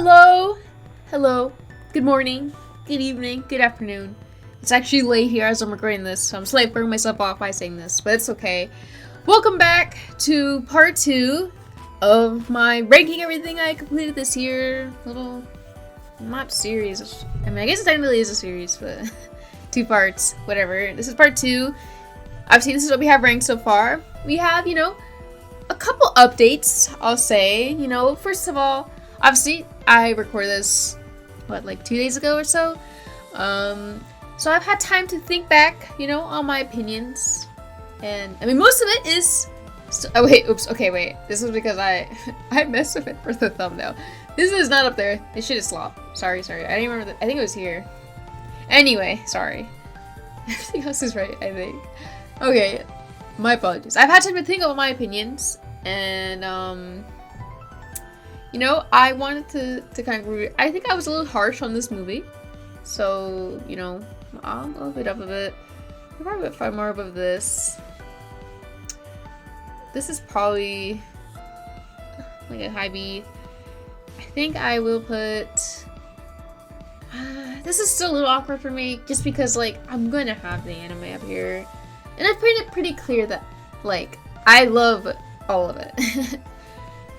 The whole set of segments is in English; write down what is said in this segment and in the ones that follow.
Hello, good morning, good evening, good afternoon. It's actually late here as I'm recording this, so I'm slightly burning myself off by saying this, but it's okay. Welcome back to part 2 of my ranking everything I completed this year. Little, not series. I mean, I guess it technically is a series, but 2 parts, whatever. This is part 2. Obviously, this is what we have ranked so far. We have, a couple updates, I'll say. First of all, obviously, I recorded this, like 2 days ago or so? So I've had time to think back, on my opinions. And, I mean, most of it is... wait. This is because I messed with it for the thumbnail. This is not up there. This shit is slop. Sorry. I didn't remember I think it was here. Anyway, sorry. Everything else is right, I think. Okay, my apologies. I've had time to think about my opinions. And, I wanted to kind of... I think I was a little harsh on this movie. So, I'll move it up a bit. I'll probably find more of this. This is probably like a high B. I think I will put... this is still a little awkward for me, just because, I'm gonna have the anime up here. And I've made it pretty clear that, I love all of it.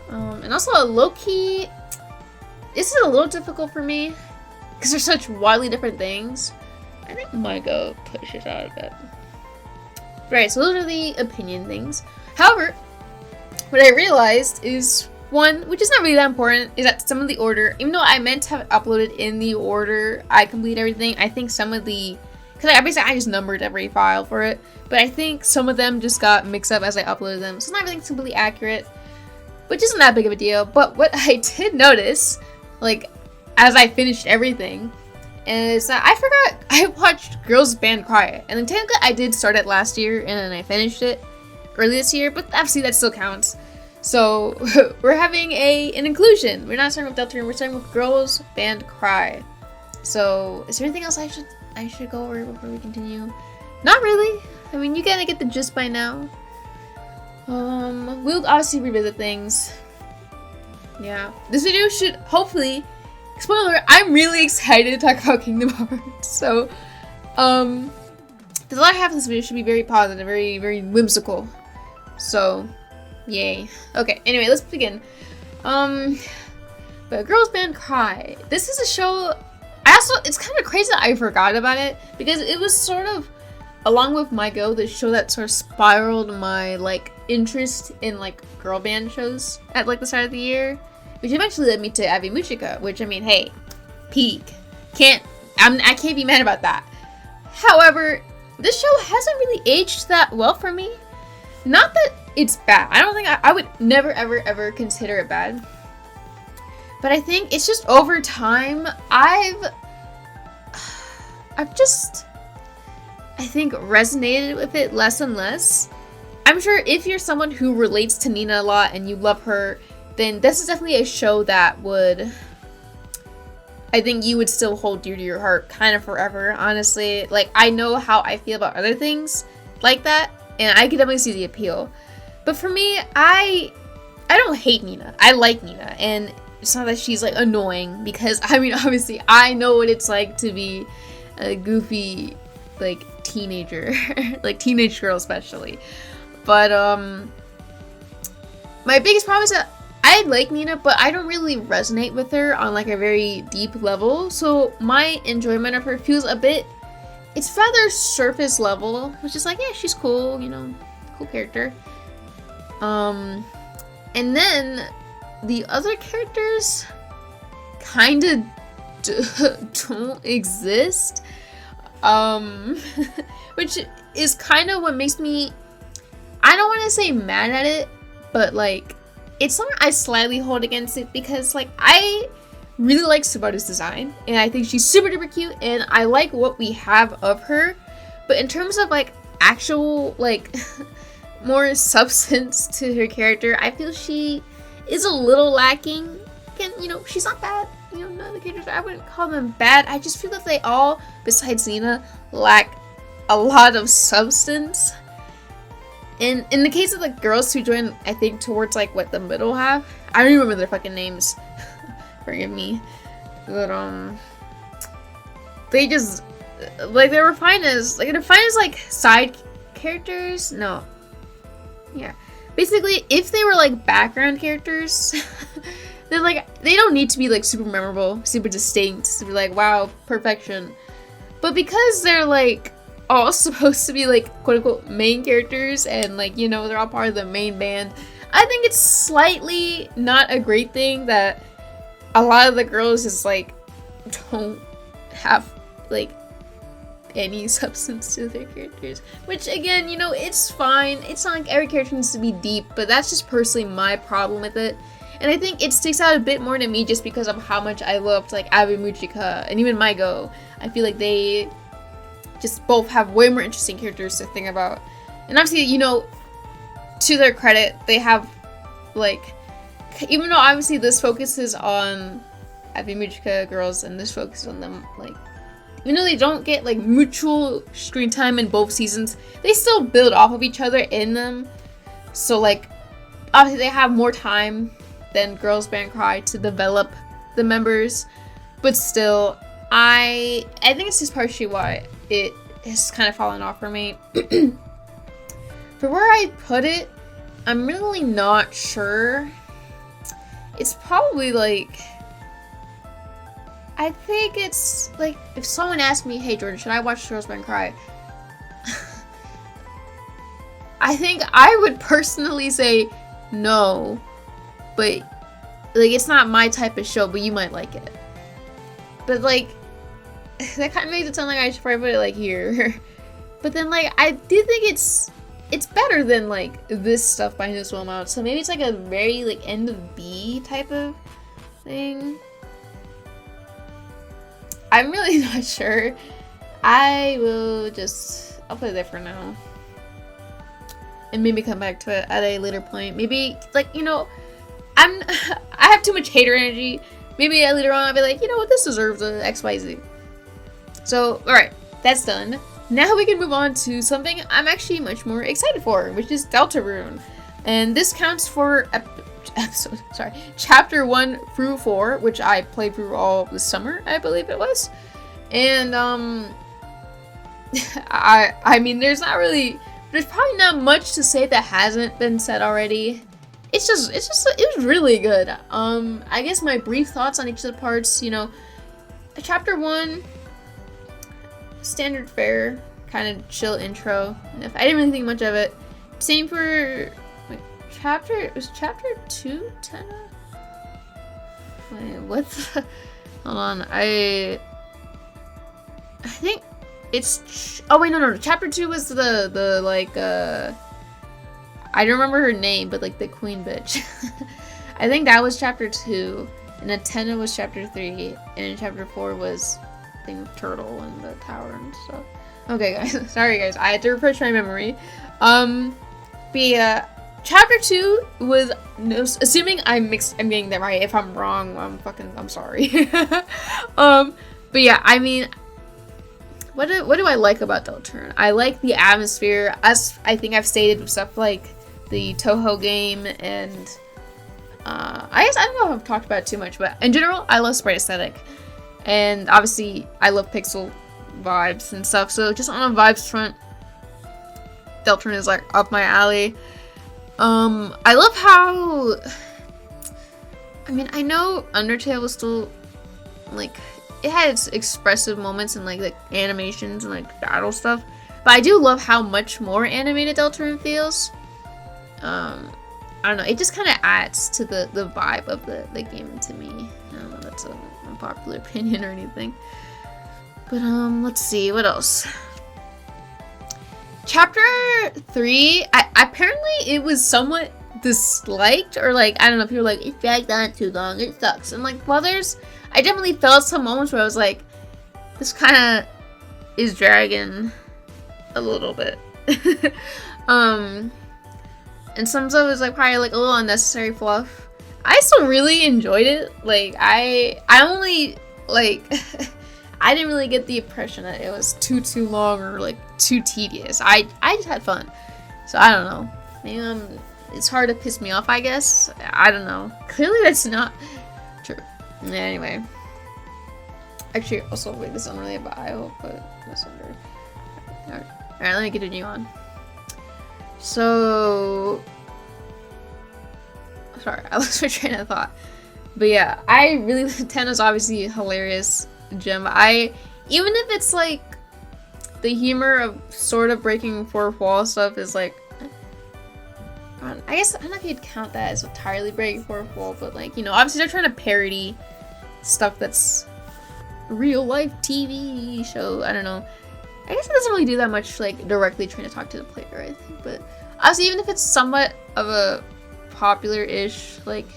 And also, low-key, this is a little difficult for me, because they're such wildly different things. I think I might go push it out a bit. Right, so those are the opinion things. However, what I realized is, one, which is not really that important, is that some of the order, even though I meant to have uploaded in the order I complete everything, I think some of the, because I just numbered every file for it, but I think some of them just got mixed up as I uploaded them, so not everything's completely accurate, which isn't that big of a deal. But what I did notice, as I finished everything, is that I forgot I watched Girls Band Cry, and then technically I did start it last year, and then I finished it early this year, but obviously that still counts. So we're having an inclusion. We're not starting with Delta, we're starting with Girls Band Cry. So is there anything else I should go over before we continue? Not really. I mean, you gotta get the gist by now. We'll obviously revisit things. Yeah, this video should hopefully, spoiler, I'm really excited to talk about Kingdom Hearts. So, the latter half of this video should be very positive, very, very whimsical. So, yay. Okay, anyway, let's begin. But Girls Band Cry. This is a show, it's kind of crazy that I forgot about it, because it was sort of, along with My Go, the show that sort of spiraled my, interest in, girl band shows at, the start of the year. Which eventually led me to Avi Muchika, which, I mean, hey, peak. I can't be mad about that. However, this show hasn't really aged that well for me. Not that it's bad. I don't think I would never, ever consider it bad. But I think it's just over time, I've just, I think, resonated with it less and less. I'm sure if you're someone who relates to Nina a lot and you love her, then this is definitely a show that would, I think you would still hold dear to your heart kind of forever, honestly. I know how I feel about other things like that, and I can definitely see the appeal. But for me, I don't hate Nina. I like Nina, and it's not that she's, annoying, because, I mean, obviously, I know what it's like to be a goofy, teenager. Teenage girl, especially. But, my biggest problem is that I like Nina, but I don't really resonate with her on a very deep level, so my enjoyment of her feels a bit, it's rather surface level, which is yeah, she's cool, cool character. And then the other characters kind of don't exist, which is kind of what makes me, I don't want to say mad at it, but it's something I slightly hold against it, because I really like Subaru's design, and I think she's super duper cute, and I like what we have of her, but in terms of actual more substance to her character, I feel she is a little lacking. Again, she's not bad, none of the characters, I wouldn't call them bad, I just feel that they all, besides Nina, lack a lot of substance. And in the case of the girls who join, I think, towards, the middle half, I don't even remember their fucking names. forgive me. But they just like they're defined as like side characters. No, yeah. Basically, if they were like background characters, then like they don't need to be like super memorable, super distinct, to be like wow, perfection. But because they're like all supposed to be like quote unquote main characters and like you know they're all part of the main band, I think it's slightly not a great thing that a lot of the girls just like don't have like any substance to their characters, which again, you know, it's fine. It's not like every character needs to be deep, but that's just personally my problem with it. And I think it sticks out a bit more to me just because of how much I loved like Abi Muchika and even Maigo. I feel like they just both have way more interesting characters to think about. And obviously, you know, to their credit, they have like, even though obviously this focuses on Abi Muchika girls and this focuses on them, like, even though they don't get like mutual screen time in both seasons, they still build off of each other in them. So like, obviously they have more time than Girls Band Cry to develop the members, but still, I think it's just partially why it has kind of fallen off for me. For where I put it, I'm really not sure. It's probably like, I think it's like, if someone asked me, hey Jordan, should I watch Girls Band Cry? I think I would personally say no, but like it's not my type of show, but you might like it. But like, that kind of makes it sound like I should probably put it like here. But then like, I do think it's better than like this stuff by No Swim Out. So maybe it's like a very like end of B type of thing. I'm really not sure. I'll put it there for now. And maybe come back to it at a later point. Maybe like, you know, I have too much hater energy. Maybe later on I'll be like, you know what, this deserves a XYZ. So, alright, that's done. Now we can move on to something I'm actually much more excited for, which is Deltarune. And this counts for chapter 1 through 4, which I played through all this summer, I believe it was. And I mean there's probably not much to say that hasn't been said already. It was really good. I guess my brief thoughts on each of the parts, you know, chapter 1, standard fare, kind of chill intro. I didn't really think much of it. Same for chapter 2, Tenna? Wait, what the? Hold on, I think it's, oh wait, no, chapter 2 was the like, I don't remember her name, but like the queen bitch. I think that was chapter 2, and then Tenna was chapter 3, and chapter 4 was, I think, Turtle and the tower and stuff. Okay guys, sorry guys, I had to refresh my memory. But yeah, chapter 2 was, assuming I'm getting that right. If I'm wrong, I'm sorry. But yeah, I mean, what do I like about Deltarune? I like the atmosphere, as I think I've stated with stuff like the Toho game, and I guess I don't know if I've talked about it too much, but in general, I love sprite aesthetic, and obviously I love pixel vibes and stuff. So just on a vibes front, Deltarune is like up my alley. I love how, I mean, I know Undertale was still like, it had its expressive moments and like the animations and like battle stuff, but I do love how much more animated Deltarune feels. I don't know, it just kind of adds to the vibe of the game to me. I don't know if that's an unpopular opinion or anything. But let's see, what else? Chapter 3, apparently it was somewhat disliked, or like, I don't know, people were like, it dragged on too long, it sucks. And like, well, I definitely felt some moments where I was like, this kind of is dragging a little bit. And some of it was like probably like a little unnecessary fluff. I still really enjoyed it. Like, I only like I didn't really get the impression that it was too long or like too tedious. I just had fun. So I don't know. Maybe it's hard to piss me off, I guess. I don't know. Clearly that's not true. Anyway. Actually, also, wait, this is unrelated, but I will put this under. Alright, let me continue on. So... Sorry, I lost my train of thought. But yeah, I really... 10 is obviously a hilarious gem. Even if it's like... The humor of sort of breaking fourth wall stuff is like... I guess, I don't know if you'd count that as entirely breaking fourth wall, but like, you know, obviously they're trying to parody stuff that's real life TV show. I don't know. I guess it doesn't really do that much, like, directly trying to talk to the player, I think, but obviously even if it's somewhat of a popular-ish, like,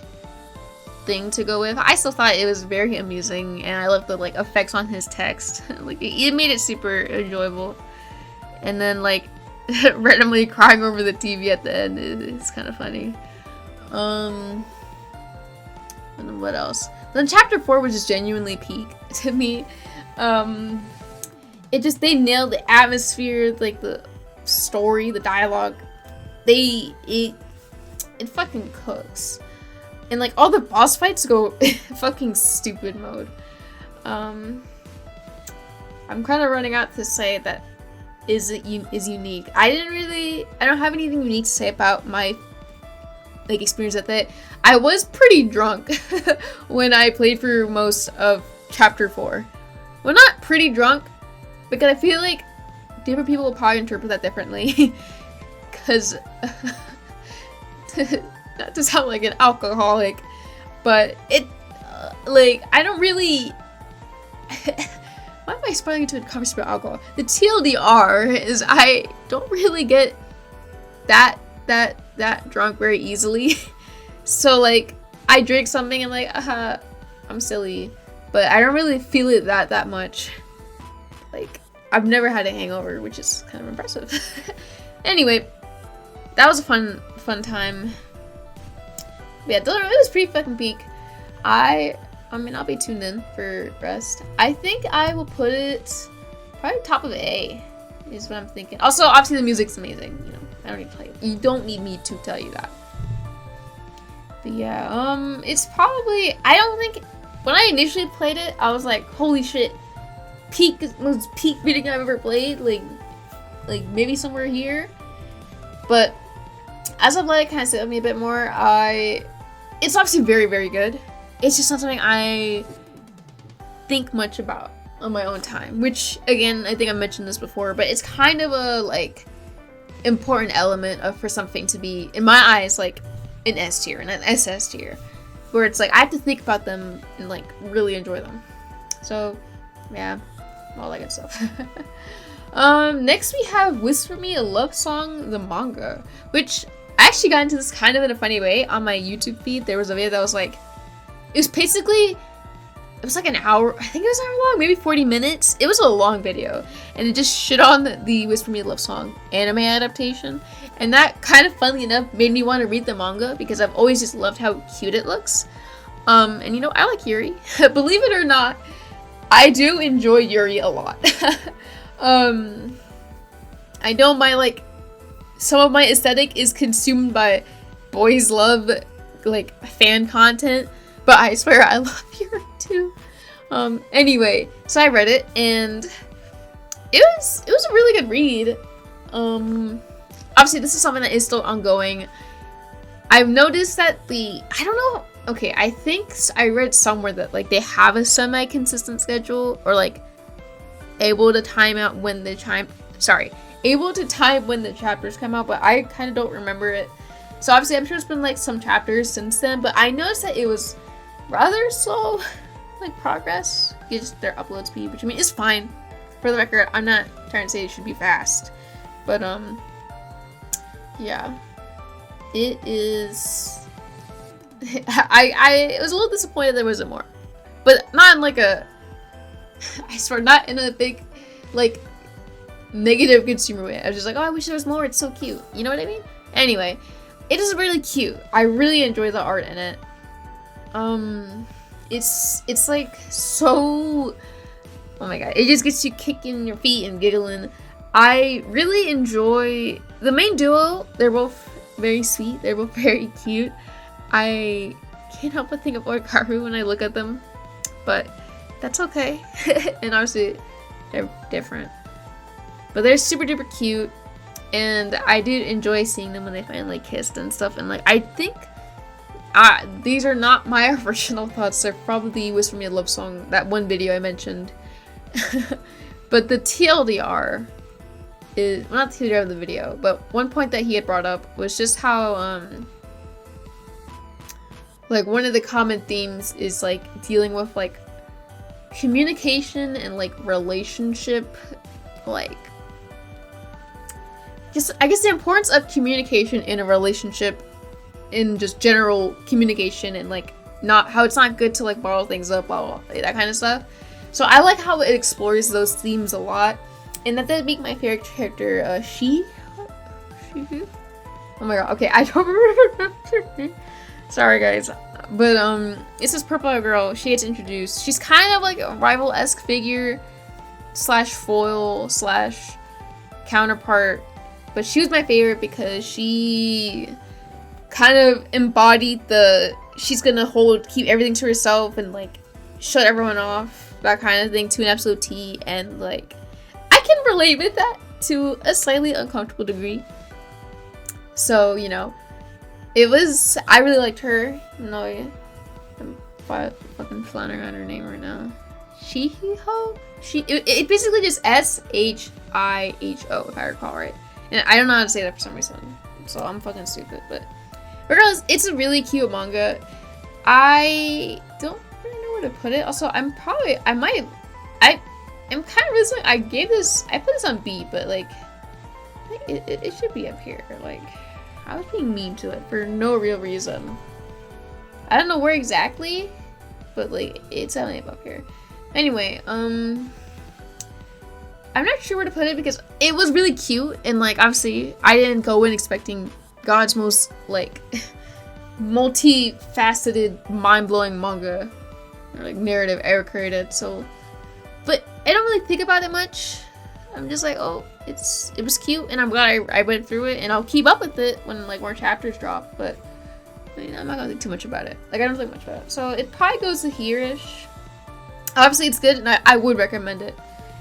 thing to go with, I still thought it was very amusing, and I loved the, like, effects on his text. Like, it made it super enjoyable. And then, like, randomly crying over the TV at the end is kind of funny. And then what else? Then chapter 4 was just genuinely peak to me. They nailed the atmosphere, like the story, the dialogue. It fucking cooks. And like all the boss fights go fucking stupid mode. I'm kind of running out to say that is unique. I don't have anything unique to say about my like experience with it. I was pretty drunk when I played through most of chapter 4. Well, not pretty drunk, because I feel like different people will probably interpret that differently. Because not to sound like an alcoholic, but it like I don't really. Why am I spiraling into a conversation about alcohol? The TLDR is I don't really get that drunk very easily. So like I drink something and like I'm silly, but I don't really feel it that much. Like I've never had a hangover, which is kind of impressive. Anyway, that was a fun time. But yeah, it was pretty fucking peak. I mean, I'll be tuned in for rest. I think I will put it probably top of A, is what I'm thinking. Also, obviously the music's amazing. You know, I don't need to tell you. You don't need me to tell you that. But yeah, it's probably. I don't think when I initially played it, I was like, holy shit, most peak video game I've ever played. Like maybe somewhere here. But as I've let it kind of sit with me a bit more, it's obviously very, very good. It's just not something I think much about on my own time, which again, I think I mentioned this before, but it's kind of a like important element for something to be, in my eyes, like an S tier and an SS tier, where it's like I have to think about them and like really enjoy them. So yeah, all that good stuff. Next we have Whisper Me a Love Song, the manga, which I actually got into this kind of in a funny way. On my YouTube feed, there was a video that was like, it was like an hour, I think it was an hour long, maybe 40 minutes. It was a long video, and it just shit on the Whisper Me a Love Song anime adaptation. And that kind of, funnily enough, made me want to read the manga, because I've always just loved how cute it looks. And you know, I like Yuri. Believe it or not, I do enjoy Yuri a lot. I know some of my aesthetic is consumed by boys love, like, fan content, but I swear I love Yuri too. Anyway, so I read it, and it was a really good read. Obviously this is something that is still ongoing. I've noticed that I don't know, okay, I think I read somewhere that like they have a semi-consistent schedule, or like able to time when the chapters come out, but I kind of don't remember it. So obviously I'm sure it's been like some chapters since then, but I noticed that it was rather slow, like progress, just their upload speed, which I mean is fine. For the record, I'm not trying to say it should be fast, but yeah, it is. I was a little disappointed there wasn't more, but not in like a, I swear, not in a big like negative consumer way. I was just like, oh, I wish there was more, it's so cute, you know what I mean? Anyway, it is really cute. I really enjoy the art in it. It's like so, oh my god, it just gets you kicking your feet and giggling. I really enjoy the main duo. They're both very sweet, they're both very cute. I can't help but think of Orkaru when I look at them. but that's okay. And obviously they're different, but they're super duper cute, and I did enjoy seeing them when they finally kissed and stuff. And like, I think these are not my original thoughts. They're probably "Was For Me a Love Song," that one video I mentioned. But the TLDR is, well, not TLDR of the video, but one point that he had brought up was just how like one of the common themes is like dealing with like communication and like relationship, like just, I guess, the importance of communication in a relationship, in just general communication, and like not how it's not good to like bottle things up, blah blah, blah, that kind of stuff. So I like how it explores those themes a lot, and that did make my favorite character she. Oh my god, okay, I don't remember her name. Sorry guys, but it's this purple girl. She gets introduced. She's kind of like a rival-esque figure slash foil slash counterpart, but she was my favorite because she kind of embodied the she's gonna keep everything to herself and like shut everyone off, that kind of thing, to an absolute T. And like, I can relate with that to a slightly uncomfortable degree. So, you know, I really liked her. No, I'm fucking flying around her name right now. Shiho? It basically just SHIHO, if I recall right. And I don't know how to say that for some reason, so I'm fucking stupid. But regardless, it's a really cute manga. I don't really know where to put it. Also, I'm kind of really, I put this on B, but like, it should be up here. Like, I was being mean to it for no real reason. I don't know where exactly, but like, it's definitely up here. Anyway, I'm not sure where to put it because it was really cute, and like, obviously I didn't go in expecting God's most like multifaceted, mind-blowing manga or like narrative ever created. So, but I don't really think about it much. I'm just like, oh, it was cute, and I'm glad I went through it, and I'll keep up with it when like more chapters drop. But I mean, I'm not gonna think too much about it. Like, I don't think much about it. So it probably goes to here-ish. Obviously, it's good, and I would recommend it.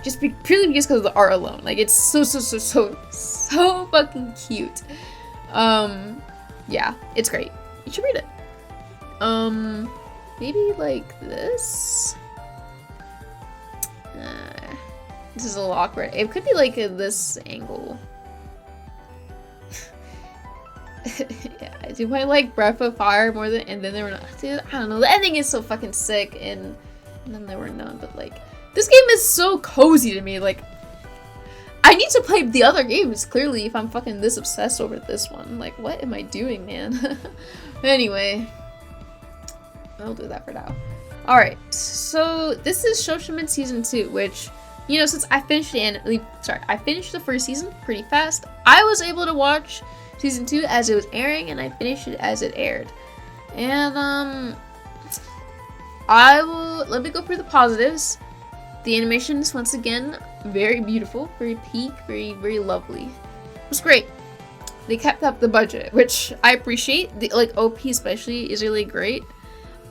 Just purely just because of the art alone. Like, it's so fucking cute. Yeah, it's great. You should read it. Maybe like this. This is a little awkward. It could be like this angle. Yeah, do I like Breath of Fire more than, and then there were not, dude, I don't know. The ending is so fucking sick, and then there were none, but like, this game is so cozy to me. Like, I need to play the other games, clearly, if I'm fucking this obsessed over this one. Like, what am I doing, man? Anyway, I'll do that for now. Alright, so this is Shoshimen Season 2, which, you know, since I finished I finished the first season pretty fast, I was able to watch Season 2 as it was airing, and I finished it as it aired. And, let me go through the positives. The animations, once again, very beautiful, very peak, very, very lovely. It was great. They kept up the budget, which I appreciate. The, like, OP especially is really great.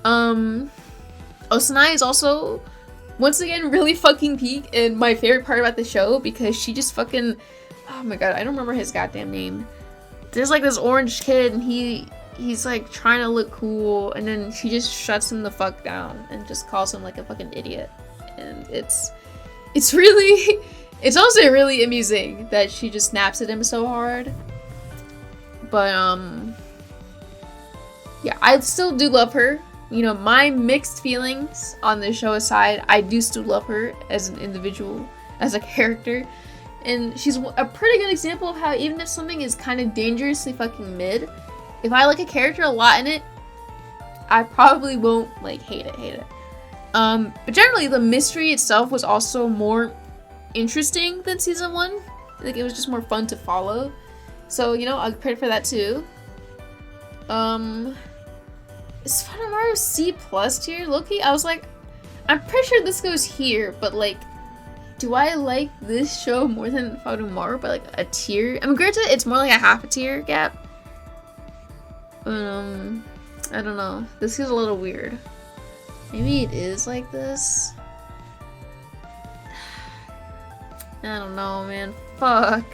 Osanai is also, once again, really fucking peak, and my favorite part about the show, because she just fucking, oh my god, I don't remember his goddamn name. There's like this orange kid, and he's like trying to look cool, and then she just shuts him the fuck down and just calls him like a fucking idiot. And it's really, it's also really amusing that she just snaps at him so hard. But yeah, I still do love her. You know, my mixed feelings on the show aside, I do still love her as an individual, as a character. And she's a pretty good example of how even if something is kind of dangerously fucking mid, if I like a character a lot in it, I probably won't like hate it. But generally the mystery itself was also more interesting than season 1. Like, it was just more fun to follow. So, you know, I'll credit for that too. Is Funamaru C+ tier? Loki? I was like, I'm pretty sure this goes here, but like, do I like this show more than Funamaru by like a tier? I mean, granted, it's more like a half a tier gap. But, I don't know. This is a little weird. Maybe it is like this. I don't know, man. Fuck.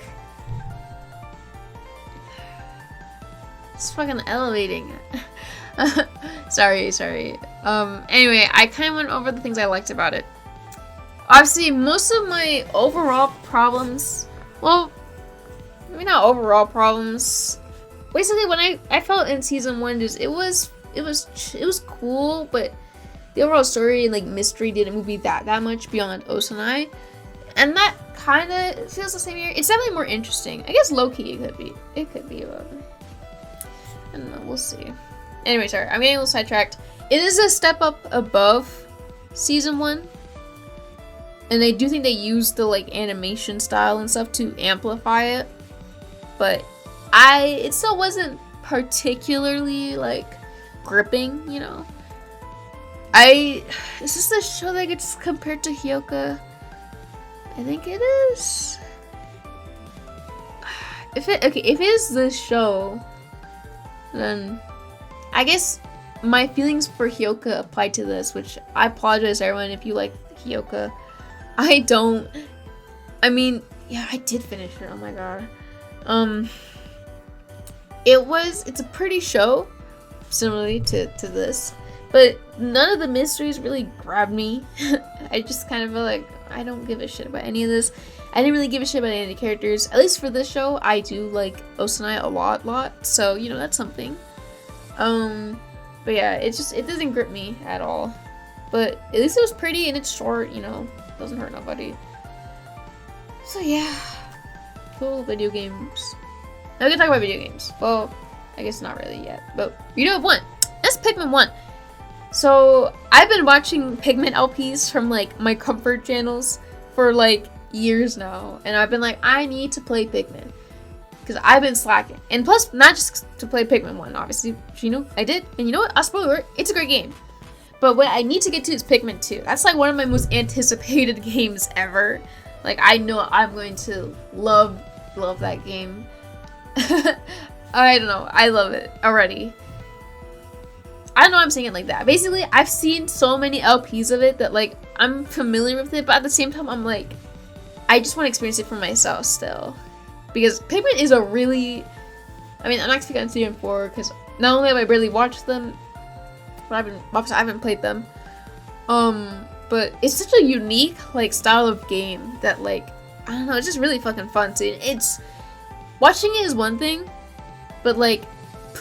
It's fucking elevating. Sorry. Anyway, I kind of went over the things I liked about it. Obviously, most of my overall problems, well, maybe not overall problems. Basically, when I felt in season 1, just it was cool, but the overall story and like mystery didn't move me that much beyond Osanai, and that kind of feels the same here. It's definitely more interesting. I guess low key it could be. I don't know. We'll see. Anyway, sorry, I'm getting a little sidetracked. It is a step up above season 1. And I do think they used the like animation style and stuff to amplify it. But it still wasn't particularly like gripping, you know. Is this the show that gets compared to Hyoka? I think it is. If it is this show, then I guess my feelings for Hyoka apply to this, which I apologize everyone if you like Hyoka. I don't. I mean, yeah, I did finish it. Oh my god. It's a pretty show, similarly to this, but none of the mysteries really grabbed me. I just kind of feel like I don't give a shit about any of this. I didn't really give a shit about any of the characters. At least for this show, I do like Osanai a lot. So you know that's something. But yeah, it doesn't grip me at all. But at least it was pretty and it's short. You know. Doesn't hurt nobody. So yeah. Cool video games. Now we can talk about video games. Well, I guess not really yet. But we do have one. That's Pikmin 1. So I've been watching Pikmin LPs from like my comfort channels for like years now. And I've been like, I need to play Pikmin. Because I've been slacking. And plus, not just to play Pikmin 1, obviously. You know, I did. And you know what? I'll spoil it. It's a great game. But what I need to get to is Pikmin 2. That's like one of my most anticipated games ever. Like I know I'm going to love that game. I don't know. I love it already. I don't know why I'm saying it like that. Basically, I've seen so many LPs of it that like I'm familiar with it, but at the same time I'm like I just want to experience it for myself still. Because Pikmin is a really I'm not speaking on 3 and 4 because not only have I barely watched them, but I haven't played them. But it's such a unique like style of game that like I don't know, it's just really fucking fun. So it's watching it is one thing, but like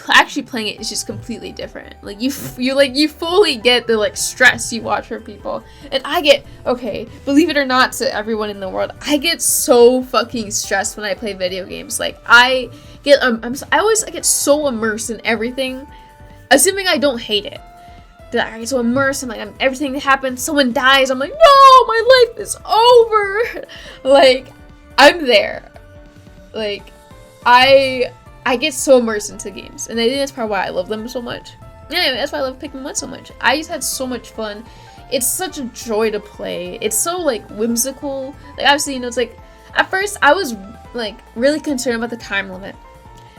actually playing it is just completely different. Like you fully get the like stress you watch for people, and I get believe it or not to everyone in the world, I get so fucking stressed when I play video games. Like I always get so immersed in everything, assuming I don't hate it. That I get so immersed in like everything that happens. Someone dies, I'm like, no, my life is over. Like I'm there. Like I get so immersed into games, and I think that's probably why I love them so much. Anyway, that's why I love Pikmin 1 so much. I just had so much fun. It's such a joy to play. It's so like whimsical. Like obviously, you know, it's like at first I was like really concerned about the time limit,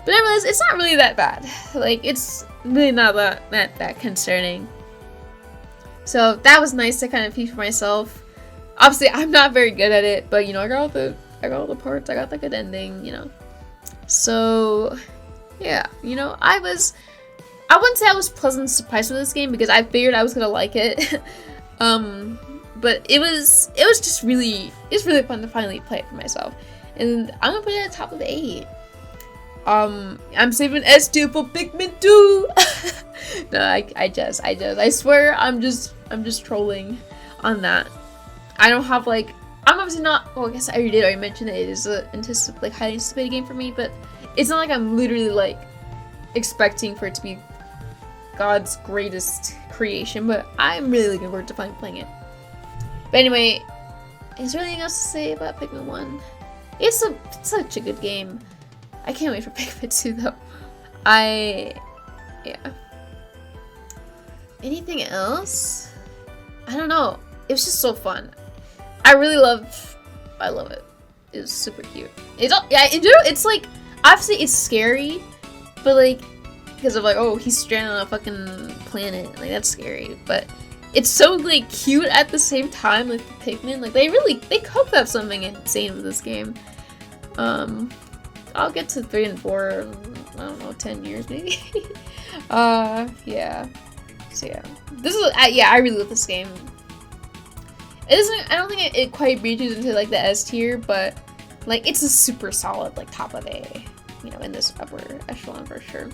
but I realized it's not really that bad. Like it's really not that concerning. So that was nice to kind of peep for myself. Obviously, I'm not very good at it, but you know, I got all the parts. I got the good ending, you know. So yeah, you know, I wouldn't say I was pleasantly surprised with this game because I figured I was gonna like it. But it's really fun to finally play it for myself, and I'm gonna put it at the top of 8. I'm saving S2 for Pikmin 2. No, I swear I'm just trolling on that. I don't have like I'm obviously not. Well, I guess I already mentioned that it is a highly anticipated game for me, but it's not like I'm literally like expecting for it to be God's greatest creation. But I'm really looking forward to playing it. But anyway, is there anything else to say about Pikmin 1? It's such a good game. I can't wait for Pikmin 2 though. Yeah. Anything else? I don't know. It was just so fun. I love it. It's super cute. In general, it's like obviously it's scary, but like because of like, oh, he's stranded on a fucking planet, like that's scary. But it's so like cute at the same time, like the Pikmin. Like they cooked up something insane with this game. I'll get to 3 and 4, I don't know, 10 years maybe. Yeah. So yeah. This is yeah, I really love this game. It isn't, I don't think it quite reaches into like the S tier, but like it's a super solid like top of A, you know, in this upper echelon for sure.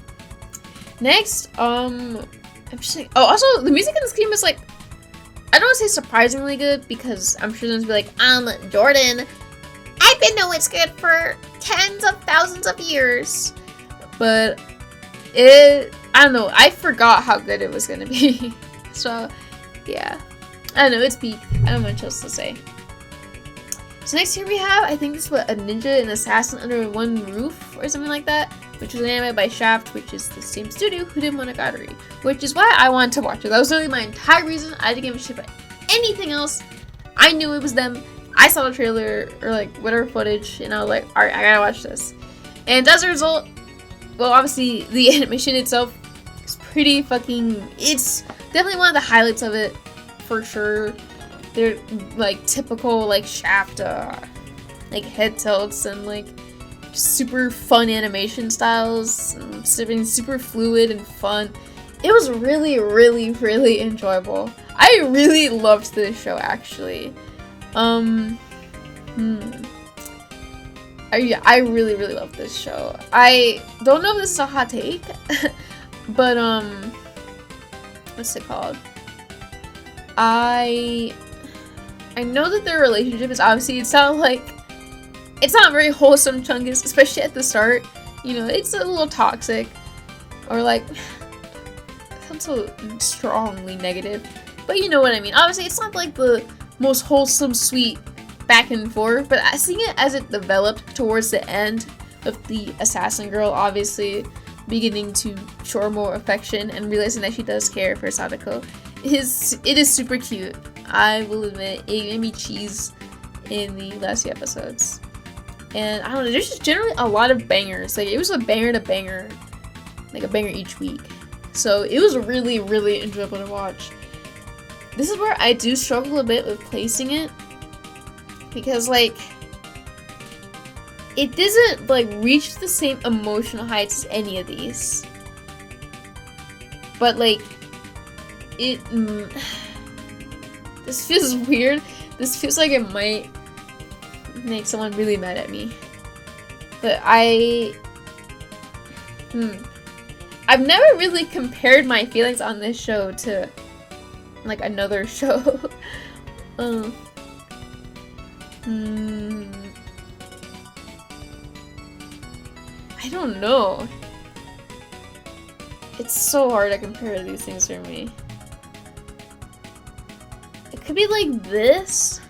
Next, I'm just like, oh, also the music in this game is like, I don't want to say surprisingly good because I'm sure there's gonna be like, Jordan, I've been knowing it's good for tens of thousands of years, but I don't know, I forgot how good it was gonna be. So yeah, I don't know, it's peak. I don't know much else to say. So next here we have, I think this is what, a ninja and assassin under one roof or something like that, which was animated by Shaft, which is the same studio who did Monogatari, which is why I wanted to watch it. That was really my entire reason. I didn't give a shit about anything else. I knew it was them. I saw the trailer or like whatever footage, and I was like, alright, I gotta watch this. And as a result, well, obviously the animation itself is pretty fucking, it's definitely one of the highlights of it for sure. They're like typical like Shaft like head tilts and like super fun animation styles, super fluid and fun. It was really, really, really enjoyable. I really loved this show actually. I really, really love this show. I don't know if this is a hot take, but what's it called? I know that their relationship is obviously, it's not very wholesome, Chungus, especially at the start. You know, it's a little toxic, or like, sounds so strongly negative, but you know what I mean. Obviously, it's not like the most wholesome, sweet back and forth, but I see it as it developed towards the end of the assassin girl, obviously beginning to show more affection and realizing that she does care for Sadako. It is super cute. I will admit, it made me cheese in the last few episodes. And I don't know, there's just generally a lot of bangers. Like, it was a banger to banger, like a banger each week. So it was really, really enjoyable to watch. This is where I do struggle a bit with placing it, because like, it doesn't like reach the same emotional heights as any of these. But like, this feels weird. This feels like it might make someone really mad at me. But I've never really compared my feelings on this show to like another show. I don't know. It's so hard to compare these things for me. It could be like this.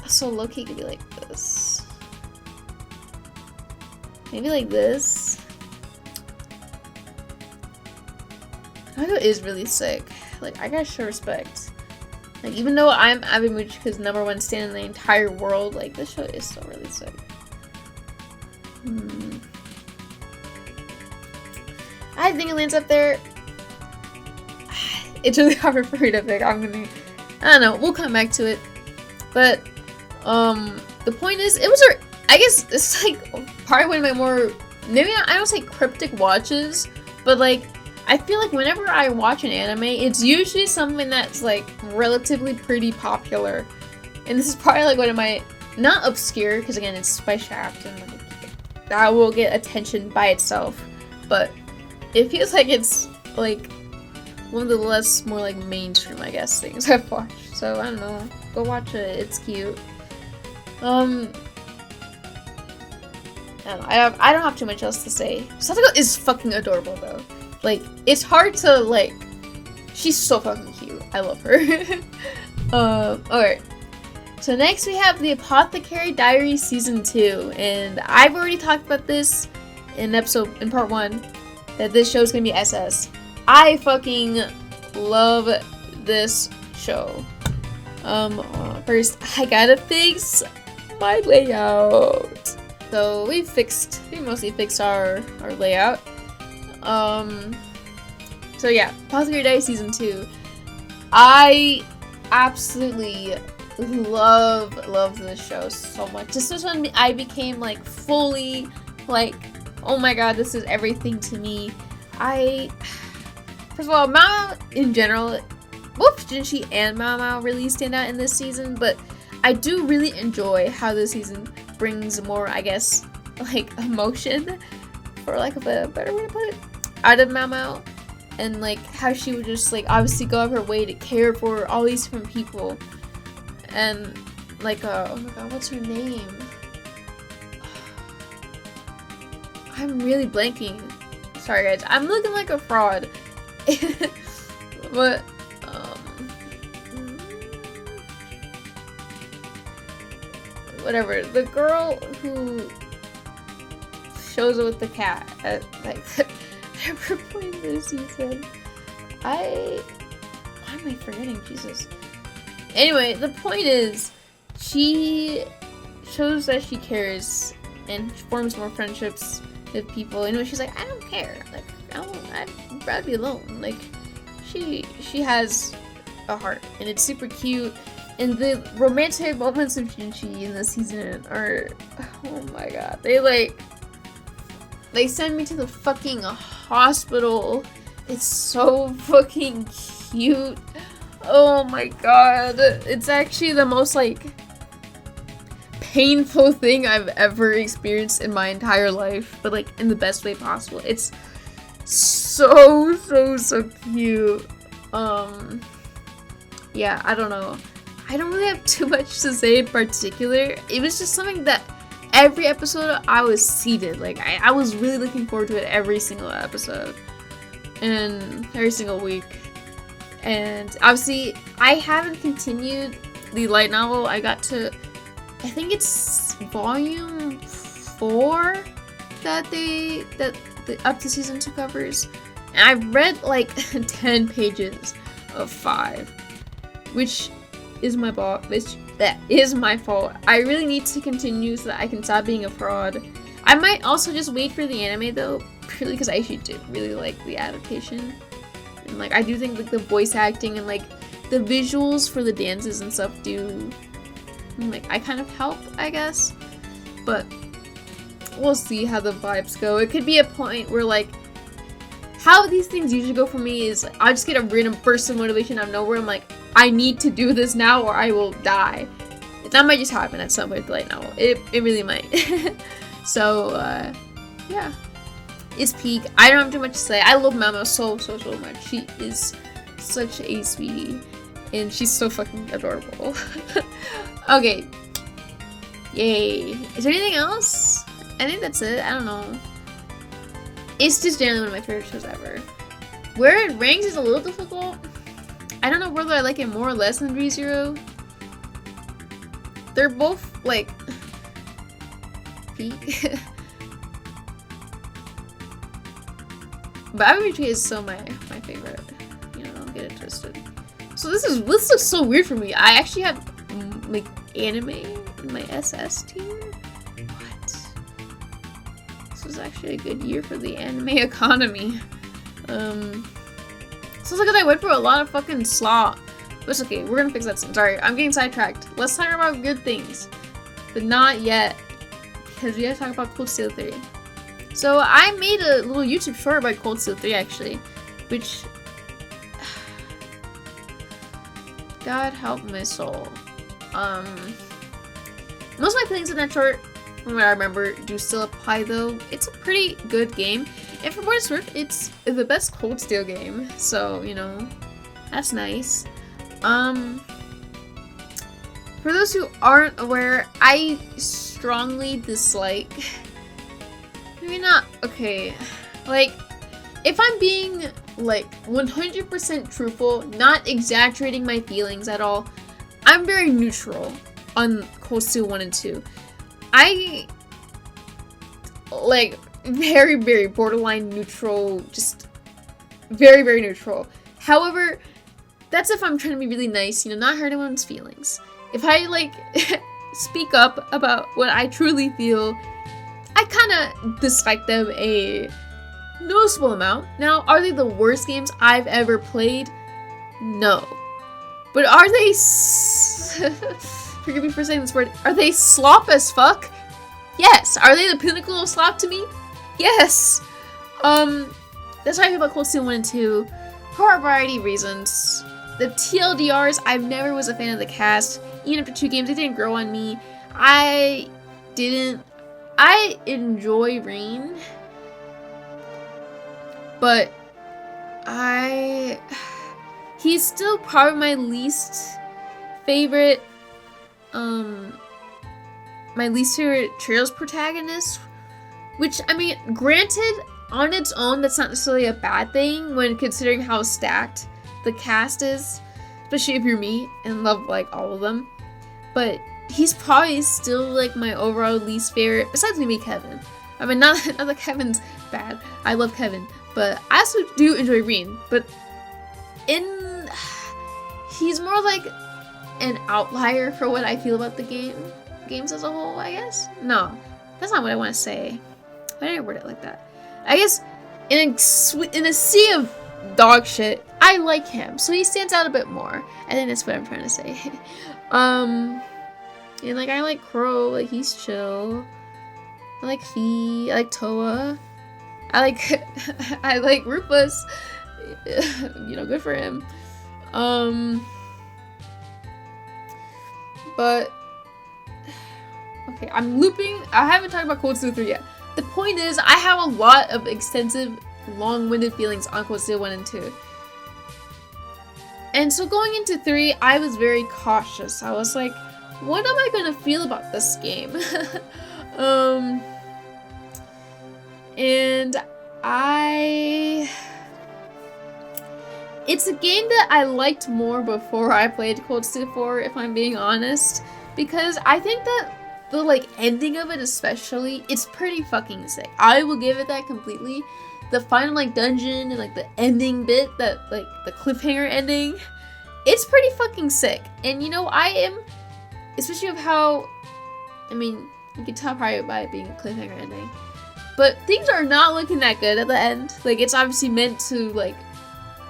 So low-key could be like this. Maybe like this. Naruto is really sick. Like, I gotta show respect. Like, even though I'm Abimuchika's #1 stan in the entire world, like, this show is still really sick. I think it lands up there. It's really hard for me to pick. I don't know, we'll come back to it. But, the point is, it was I guess it's like probably one of my more, maybe I don't say cryptic watches, but like, I feel like whenever I watch an anime, it's usually something that's like relatively pretty popular. And this is probably like one of my, not obscure, because again, it's by Shaft and like, that will get attention by itself. But it feels like it's like one of the more like mainstream, I guess, things I've watched. So I don't know, go watch it, it's cute. I don't have too much else to say. Satoko is fucking adorable though. Like, it's hard to like, she's so fucking cute. I love her. Alright. So next we have the Apothecary Diary Season 2, and I've already talked about this in part 1, that this show is gonna be SS. I fucking love this show. First, I gotta fix my layout. So we mostly fixed our layout. So yeah, Apothecary Diaries Season 2. I absolutely love this show so much. This is when I became like fully like, oh my god, this is everything to me. First of all, Mao in general, both Jinshi and Mao really stand out in this season, but I do really enjoy how this season brings more, I guess, like emotion, for lack of a better way to put it, out of Mao. And like how she would just like obviously go out of her way to care for all these different people. And like oh my god, what's her name? I'm really blanking. Sorry guys, I'm looking like a fraud. But whatever. The girl who shows up with the cat at like every point this season. Why am I forgetting? Jesus. Anyway, the point is, she shows that she cares and forms more friendships with people. And she's like, I don't care. Like, I'd rather be alone. Like, she has a heart, and it's super cute. And the romantic moments of Jinshi in this season are, oh my god, they send me to the fucking hospital. It's so fucking cute. Oh my god. It's actually the most like painful thing I've ever experienced in my entire life, but like in the best way possible. It's so cute. Yeah, I don't know. I don't really have too much to say in particular. It was just something that every episode I was seated. Like I was really looking forward to it every single episode and every single week. And obviously I haven't continued the light novel. I got to, I think it's volume 4 that the up to season 2 covers. And I've read like 10 pages of 5, which is my fault. That is my fault. I really need to continue so that I can stop being a fraud. I might also just wait for the anime though, purely because I actually did really like the adaptation. And like I do think like the voice acting and like the visuals for the dances and stuff do, like, I kind of help, I guess. But we'll see how the vibes go. It could be a point where like, how these things usually go for me is I just get a random burst of motivation out of nowhere. I'm like, I need to do this now or I will die. That might just happen at some point with the light novel. It really might. So, yeah. It's peak. I don't have too much to say. I love Mama so much. She is such a sweetie. And she's so fucking adorable. Okay. Yay. Is there anything else? I think that's it. I don't know. It's just generally one of my favorite shows ever. Where it ranks is a little difficult. I don't know whether I like it more or less than ReZero. They're both, like, peak. But IWG is still my favorite. You know, don't get it twisted. So this looks so weird for me. I actually have, like, anime in my SS tier? What? This was actually a good year for the anime economy. Sounds like I went for a lot of fucking slop. But it's okay, we're gonna fix that soon. Sorry, I'm getting sidetracked. Let's talk about good things. But not yet. Because we gotta talk about Cold Steel 3. So I made a little YouTube short about Cold Steel 3 actually. Which... God help my soul. Most of my feelings in that short, from what I remember, do still apply though. It's a pretty good game. And for what it's worth, it's the best Cold Steel game. So, you know, that's nice. For those who aren't aware, I strongly dislike... Maybe not... Okay. Like, if I'm being, like, 100% truthful, not exaggerating my feelings at all, I'm very neutral on Cold Steel 1 and 2. I... like... very borderline neutral, just very neutral. However, that's if I'm trying to be really nice, you know, not hurt anyone's feelings. If I, like, speak up about what I truly feel, I kind of dislike them a noticeable amount. Now, are they the worst games I've ever played? No. But are they forgive me for saying this word, are they slop as fuck? Yes. Are they the pinnacle of slop to me? Yes. That's how I feel about Cold Steel 1 and 2 for a variety of reasons. The TLDRs, I never was a fan of the cast. Even after 2 games, it didn't grow on me. I enjoy Rain, but he's still probably my least favorite Trails protagonist, which, I mean, granted, on its own, that's not necessarily a bad thing when considering how stacked the cast is, especially if you're me and love, like, all of them. But he's probably still, like, my overall least favorite, besides maybe Kevin. I mean, not that Kevin's bad. I love Kevin. But I also do enjoy Reen. But he's more like an outlier for what I feel about the games as a whole, I guess? No, that's not what I want to say. Why did I word it like that? I guess in a sea of dog shit, I like him. So he stands out a bit more. I think that's what I'm trying to say. And, like, I like Crow, like, he's chill. I like Fee, I like Toa. I like Rufus. You know, good for him. But, okay, I'm looping. I haven't talked about Cold Steel 3 yet. The point is, I have a lot of extensive, long-winded feelings on Cold Steel 1 and 2. And so going into 3, I was very cautious. I was like, what am I gonna feel about this game? And it's a game that I liked more before I played Cold Steel 4, if I'm being honest, because I think that the, like, ending of it especially, it's pretty fucking sick. I will give it that completely. The final, like, dungeon and, like, the ending bit, that, like, the cliffhanger ending, it's pretty fucking sick. And, you know, I am, especially of how, I mean, you can tell probably by it being a cliffhanger ending, but things are not looking that good at the end. Like, it's obviously meant to, like,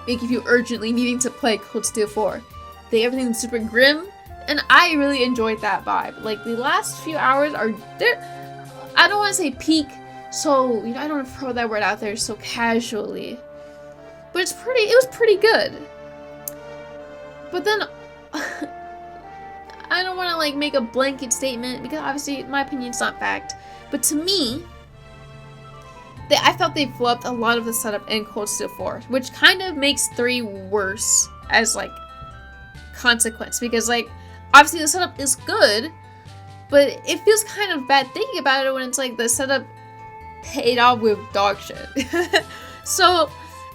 make you feel urgently needing to play Cold Steel 4. Everything's super grim, and I really enjoyed that vibe. Like, the last few hours are there. I don't want to say peak, so, you know, I don't want to throw that word out there so casually. But it was pretty good. But then, I don't want to, like, make a blanket statement, because obviously, my opinion's not fact. But to me, I felt they flopped a lot of the setup in Cold Steel 4, which kind of makes 3 worse as, like, consequence. Because, like, obviously the setup is good, but it feels kind of bad thinking about it when it's like the setup paid off with dog shit. So,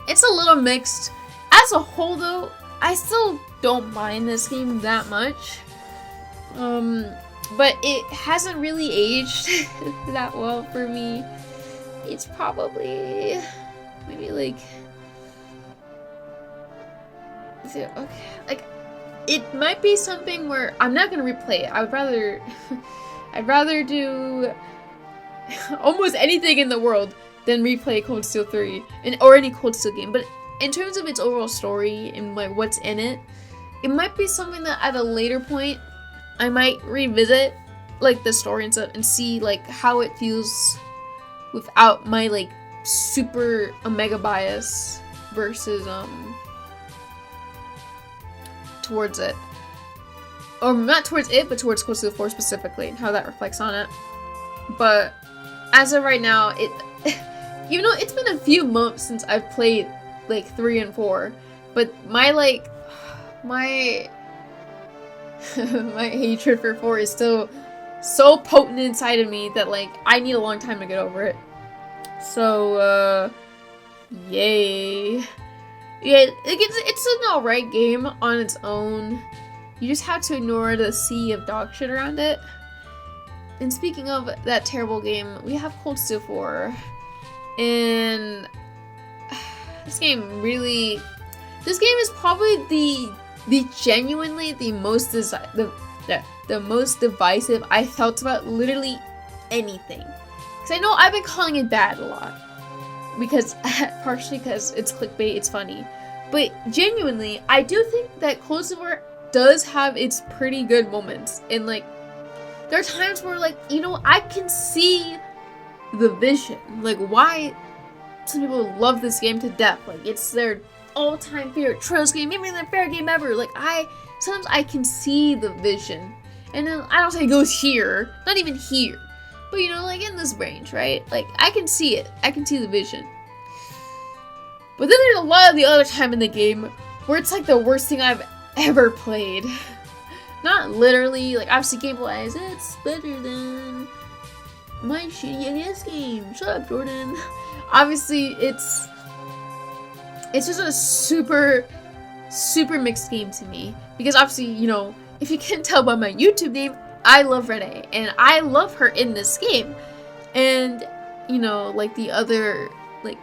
it's a little mixed. As a whole, though, I still don't mind this game that much. But it hasn't really aged that well for me. It's probably maybe like, okay, like, it might be something where I'm not gonna replay it. I'd rather do almost anything in the world than replay Cold Steel 3 or any Cold Steel game. But in terms of its overall story and, like, what's in it, it might be something that at a later point I might revisit, like, the story and stuff, and see, like, how it feels without my, like, super omega bias versus towards it, or not towards it, but towards Cold Steel 4 specifically, and how that reflects on it. But as of right now, even though it's been a few months since I've played, like, 3 and 4, but my, like, my hatred for 4 is still so potent inside of me that, like, I need a long time to get over it. So, yay. Yeah, it's an alright game on its own. You just have to ignore the sea of dog shit around it. And speaking of that terrible game, we have Cold Steel 4. And this game is probably the genuinely the most the most divisive I felt about literally anything. Because I know I've been calling it bad a lot. because partially because it's clickbait, it's funny. But genuinely, I do think that Close the Door does have its pretty good moments. And like, there are times where like, you know, I can see the vision. Like, why some people love this game to death. Like, it's their all-time favorite Trails game, maybe their favorite game ever. Like, sometimes I can see the vision. And then, I don't say it goes here, not even here. But, you know, like, in this range, right? Like, I can see it. I can see the vision. But then there's a lot of the other time in the game where it's, like, the worst thing I've ever played. Not literally, like, obviously gameplay-wise, it's better than my shitty NES game. Shut up, Jordan. Obviously, it's just a super mixed game to me. Because obviously, you know, if you can tell by my YouTube name, I love Renee. And I love her in this game. And, you know, like the other, like,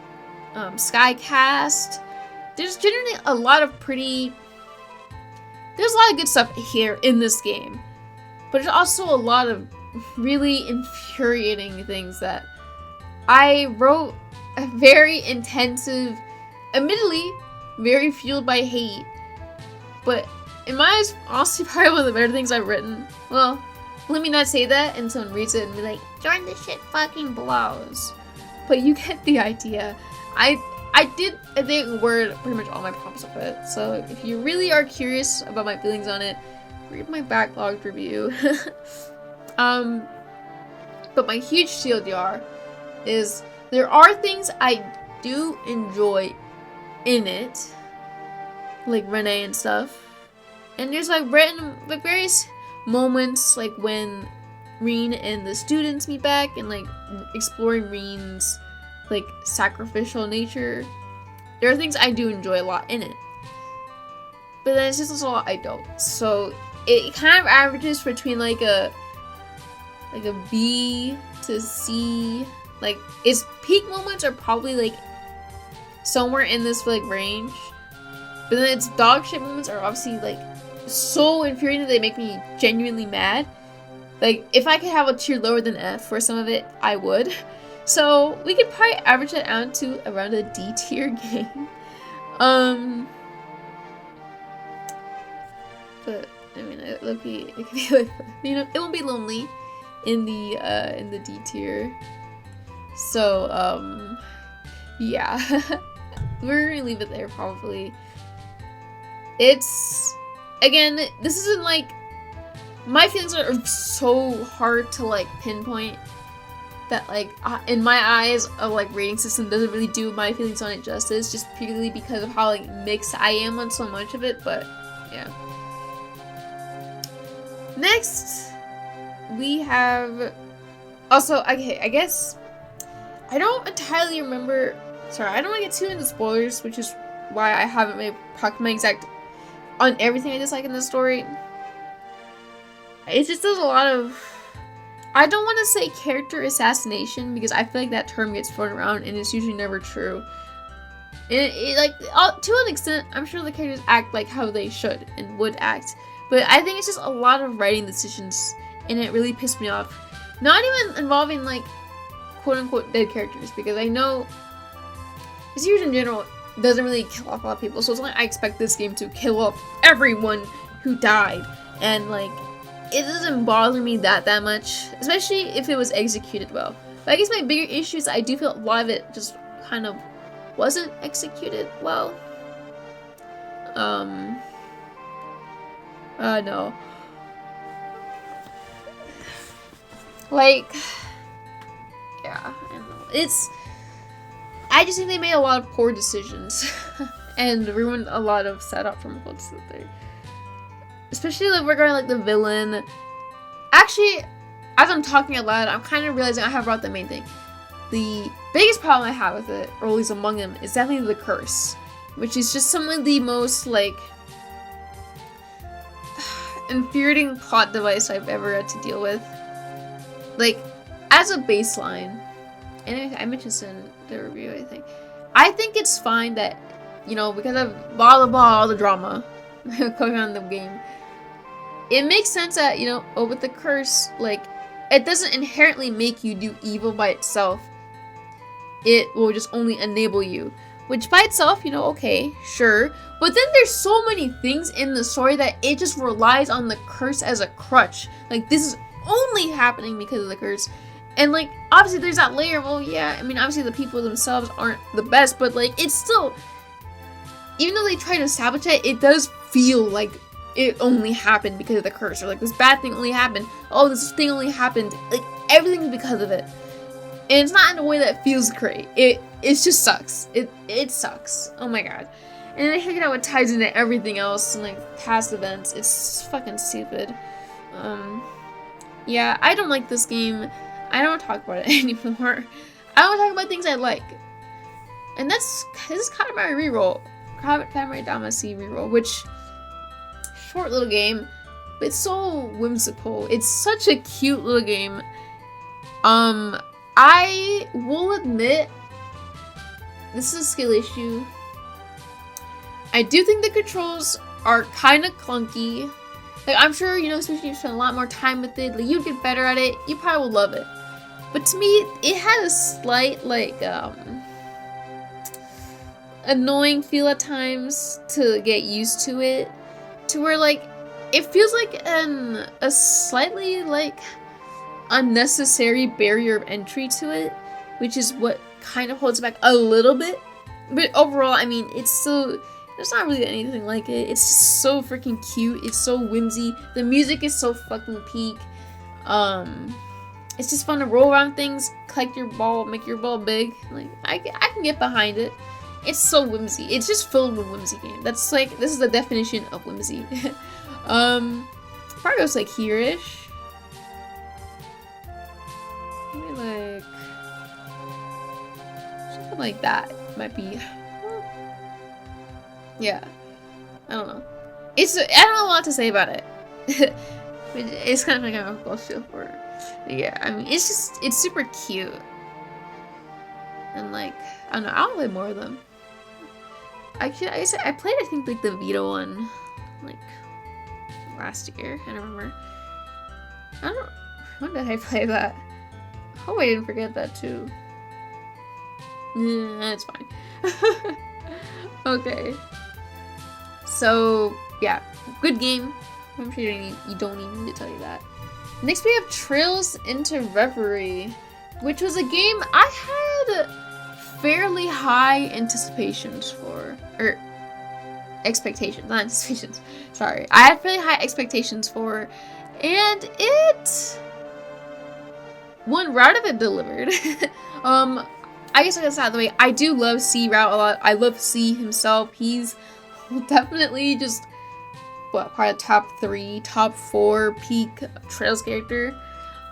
Skycast. There's generally a lot of good stuff here in this game. But there's also a lot of really infuriating things that I wrote a very intensive, admittedly, very fueled by hate. But in my eyes, honestly, probably one of the better things I've written. Well, let me not say that and someone reads it and be like, Jordan, this shit fucking blows. But you get the idea. I think word pretty much all my prompts of it. So if you really are curious about my feelings on it, read my backlogged review. But my huge TLDR is there are things I do enjoy in it, like Renee and stuff. And there's like various moments, like when Reen and the students meet back and like exploring Reen's like sacrificial nature. There are things I do enjoy a lot in it. But then it's just a lot I don't. So it kind of averages between like a B to C. Like its peak moments are probably like somewhere in this like range. But then its dog shit moments are obviously like so infuriating that they make me genuinely mad. Like if I could have a tier lower than F for some of it, I would. So we could probably average it out to around a D tier game. But I mean, it could be like, you know, it won't be lonely in the D tier. So yeah, we're gonna leave it there probably. It's again, this isn't like my feelings are so hard to like pinpoint. That like in my eyes a like rating system doesn't really do my feelings on it justice, just purely because of how like mixed I am on so much of it. But yeah, next we have also, okay, I guess I don't entirely remember, sorry, I don't want to get too into spoilers, which is why I haven't made my exact on everything I dislike in this story. It just does a lot of, I don't want to say character assassination because I feel like that term gets thrown around and it's usually never true. And it like to an extent, I'm sure the characters act like how they should and would act, but I think it's just a lot of writing decisions, and it really pissed me off. Not even involving like quote unquote dead characters, because I know this series in general doesn't really kill off a lot of people, so it's not like I expect this game to kill off everyone who died, and like it doesn't bother me that much, especially if it was executed well. But I guess my bigger issue is I do feel a lot of it just kind of wasn't executed well. No. Like, yeah, I don't know. I just think they made a lot of poor decisions and ruined a lot of setup from what's there. Especially like regarding like the villain. Actually, as I'm talking out loud, I'm kind of realizing I have brought the main thing. The biggest problem I have with it, or at least among them, is definitely the curse, which is just some of the most like infuriating plot device I've ever had to deal with. Like, as a baseline, and I mentioned this in the review, I think it's fine that, you know, because of blah blah blah, all the drama going on in the game, it makes sense that, you know, with the curse, like, it doesn't inherently make you do evil by itself. it will just only enable you. Which by itself, you know, okay, sure. But then there's so many things in the story that it just relies on the curse as a crutch. Like, this is only happening because of the curse. And, like, obviously there's that layer of, well, yeah, I mean, obviously the people themselves aren't the best, but, like, it's still, even though they try to sabotage it, it does feel like it only happened because of the curse. Or, like, this bad thing only happened. Oh, this thing only happened. Like, everything's because of it. And it's not in a way that feels great. It just sucks. It sucks. Oh my god. And then I figured out what ties into everything else and, like, past events. It's fucking stupid. Yeah, I don't like this game. I don't talk about it anymore. I want to talk about things I like. And this is Katamari reroll. Katamari Damacy reroll, which, short little game, but it's so whimsical. It's such a cute little game. I will admit, this is a skill issue. I do think the controls are kind of clunky. Like, I'm sure, you know, especially if you spend a lot more time with it, like, you'd get better at it, you probably will love it. But to me, it had a slight, like, annoying feel at times to get used to it. To where, like, it feels like a slightly, like, unnecessary barrier of entry to it, which is what kind of holds it back a little bit. But overall, I mean, it's still, there's not really anything like it. It's just so freaking cute. It's so whimsy. The music is so fucking peak. It's just fun to roll around things, collect your ball, make your ball big. Like, I can get behind it. It's so whimsy. It's just filled with whimsy game. That's like, this is the definition of whimsy. Probably goes like here-ish. Maybe like something like that might be. Yeah, I don't know. I don't know what to say about it. It's kind of like a close feel for it. Yeah, I mean, it's super cute. And like, I don't know, I'll play more of them. I played, I think, like the Vita one, like last year. I don't remember. When did I play that? I hope I didn't forget that too. Yeah, that's fine. Okay. So yeah, good game. I'm sure you don't need me to tell you that. Next we have Trails into Reverie, which was a game I had fairly high anticipations for, or expectations, not anticipations. Sorry, I had fairly high expectations for, and one route of it delivered. I guess I guess out of the way, I do love C Route a lot. I love C himself. He's definitely just probably top 3, top 4 peak Trails character.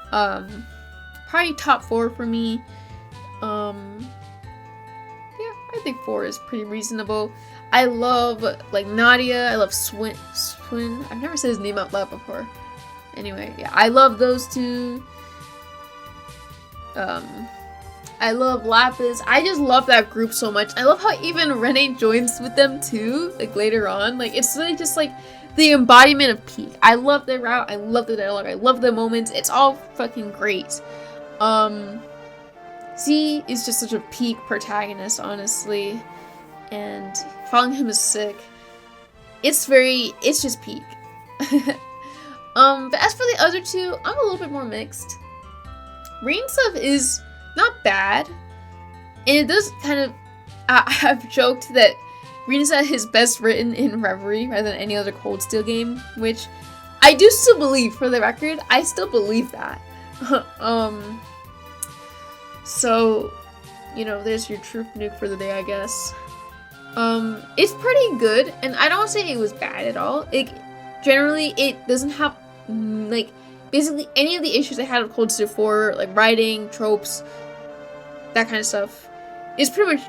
Probably top 4 for me. Yeah, I think 4 is pretty reasonable. I love like Nadia. I love Swin. I've never said his name out loud before. Anyway, yeah, I love those two. I love Lapis. I just love that group so much. I love how even Rene joins with them too, like later on. Like, it's really just like the embodiment of peak. I love their route. I love the dialogue. I love the moments. It's all fucking great. Z is just such a peak protagonist, honestly. And following him is sick. It's just peak. But as for the other two, I'm a little bit more mixed. Rain stuff is not bad, and it does kind of, I've joked that Rinsa is best written in Reverie rather than any other Cold Steel game, which I do still believe, for the record. I still believe that. So, you know, there's your truth nuke for the day, I guess. It's pretty good, and I don't say it was bad at all. Generally, it doesn't have, like, basically any of the issues I had with Cold Steel 4, like writing, tropes, that kind of stuff, is pretty much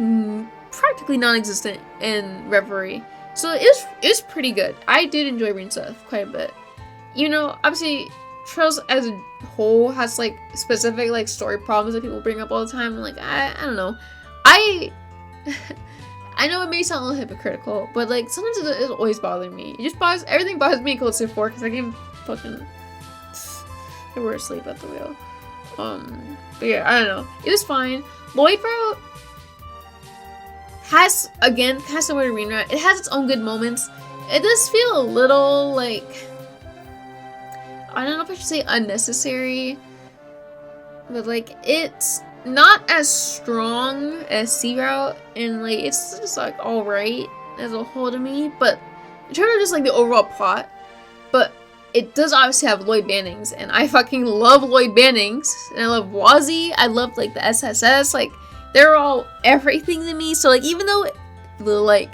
practically non-existent in Reverie. So it's pretty good. I did enjoy Rinsa quite a bit. You know, obviously, Trails as a whole has like specific like story problems that people bring up all the time. And, like, I don't know. I know it may sound a little hypocritical, but like sometimes it's always bothering me. Everything bothers me in Cold Steel 4 because I game fucking. They were asleep at the wheel. But yeah, I don't know. It was fine. Lloyd route, has, again, kind of similar to Arena, it has its own good moments. It does feel a little, like, I don't know if I should say unnecessary, but, like, it's not as strong as Sea Route, and, like, it's just, like, alright as a whole to me, but in terms of just, like, the overall plot, but it does obviously have Lloyd Bannings, and I fucking love Lloyd Bannings, and I love Wazzy, I love, like, the SSS, like, they're all everything to me, so, like, even though the, like,